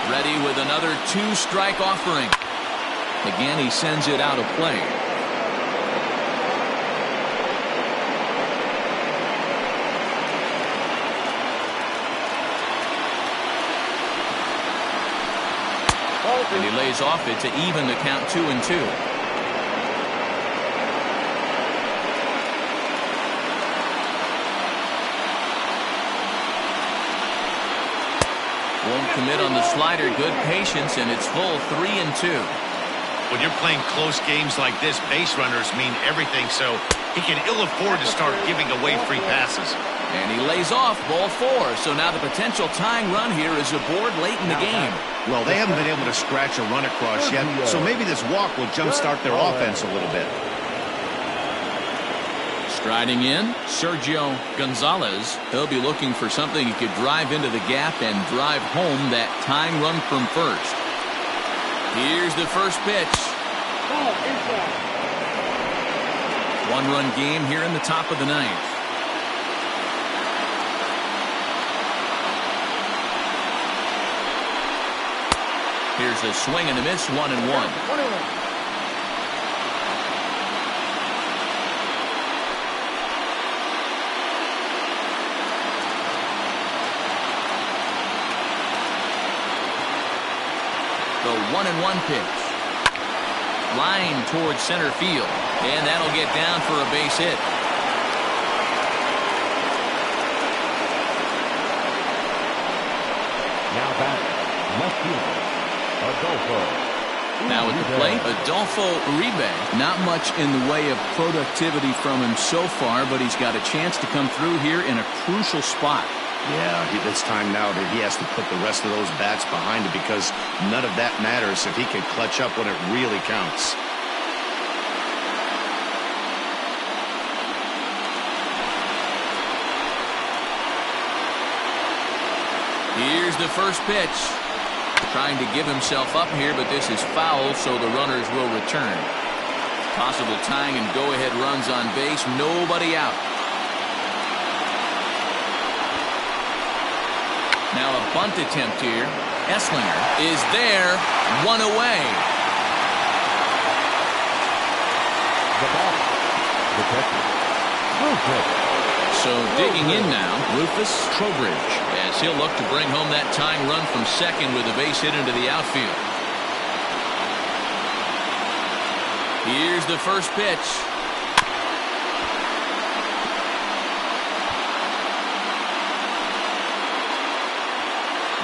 Ready with another 2-strike offering. Again, he sends it out of play. And he lays off it to even the count 2-2. 1-0 Won't commit on the slider. Good patience, and it's full 3-2. When you're playing close games like this, base runners mean everything, so he can ill afford to start giving away free passes. And he lays off ball 4. So now the potential tying run here is aboard late in the game. Well, they haven't been able to scratch a run across yet, so maybe this walk will jumpstart their offense a little bit. Striding in, Sergio Gonzalez. He'll be looking for something he could drive into the gap and drive home that tying run from first. Here's the first pitch. One-run game here in the top of the 9th. Here's a swing and a miss, 1-1. The 1-1 pitch. Line towards center field. And that'll get down for a base hit. Now back, left fielder, Adolfo. Now at the plate, Adolfo Uribe. Not much in the way of productivity from him so far, but he's got a chance to come through here in a crucial spot. Yeah, it's time now that he has to put the rest of those bats behind it, because none of that matters if he can clutch up when it really counts. Here's the first pitch. Trying to give himself up here, but this is foul, so the runners will return. Possible tying and go-ahead runs on base. Nobody out. Now a bunt attempt here. Esslinger is there. One away. The ball. The catcher. So digging in now, Rufus Trowbridge, as he'll look to bring home that tying run from second with a base hit into the outfield. Here's the first pitch.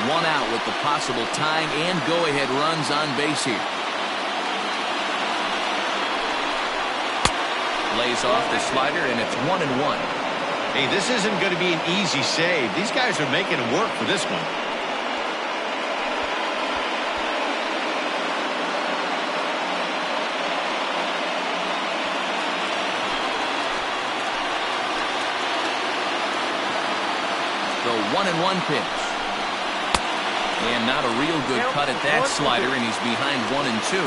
One out with the possible tying and go-ahead runs on base here. Lays off the slider, and it's 1-1. Hey, this isn't going to be an easy save. These guys are making it work for this one. The 1-1 pitch. And not a real good cut at that slider, and he's behind 1-2.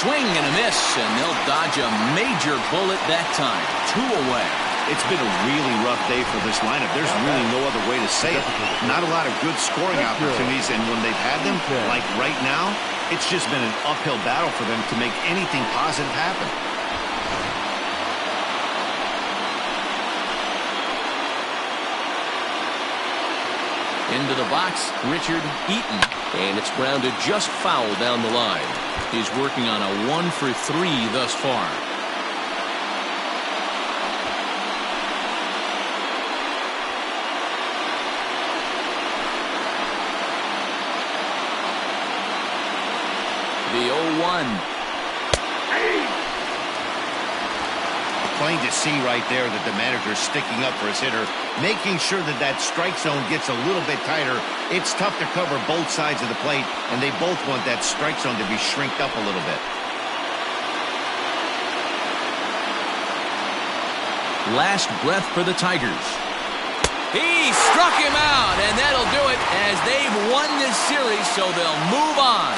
Swing and a miss, and they'll dodge a major bullet that time. 2 away. It's been a really rough day for this lineup. There's really no other way to say it. Not a lot of good scoring opportunities, and when they've had them, like right now, it's just been an uphill battle for them to make anything positive happen. Into the box, Richard Eaton. And it's grounded just foul down the line. He's working on a 1 for 3 thus far. The 0-1. Plain to see right there that the manager's sticking up for his hitter, making sure that that strike zone gets a little bit tighter. It's tough to cover both sides of the plate, and they both want that strike zone to be shrinked up a little bit. Last breath for the Tigers. He struck him out, and that'll do it as they've won this series, so they'll move on.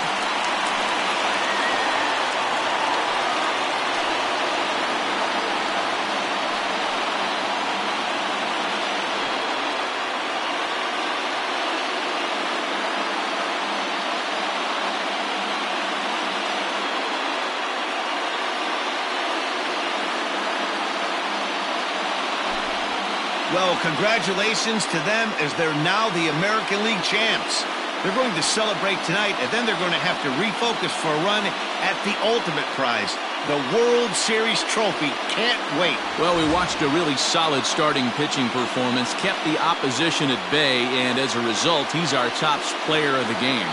Well, congratulations to them, as they're now the American League champs. They're going to celebrate tonight, and then they're going to have to refocus for a run at the ultimate prize. The World Series trophy. Can't wait. Well, we watched a really solid starting pitching performance, kept the opposition at bay, and as a result, he's our top player of the game.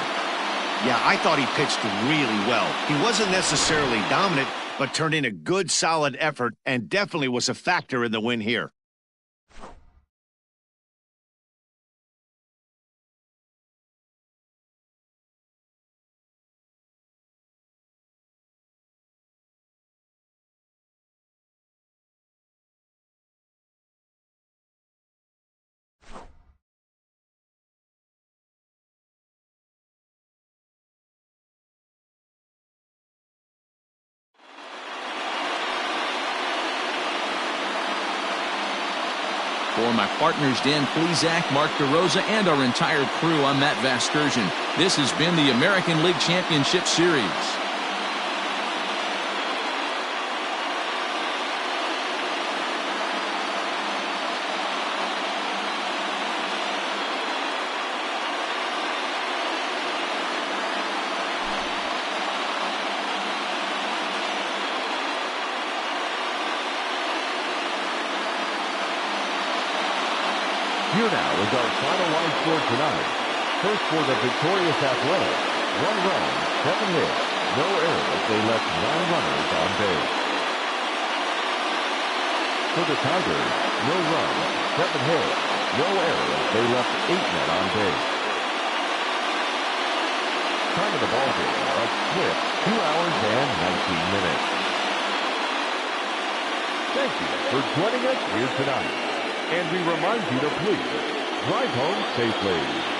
Yeah, I thought he pitched really well. He wasn't necessarily dominant, but turned in a good, solid effort and definitely was a factor in the win here. For my partners Dan Plesac, Mark DeRosa, and our entire crew, I'm Matt Vasgersian. This has been the American League Championship Series. Here now is our final line score tonight. First for the victorious Athletics, 1 run, 7 hits, no errors. They left 9 runners on base. For the Tigers, no runs, 7 hits, no errors. They left 8 men on base. Time of the ballgame, a swift 2 hours and 19 minutes. Thank you for joining us here tonight. And we remind you to please drive home safely.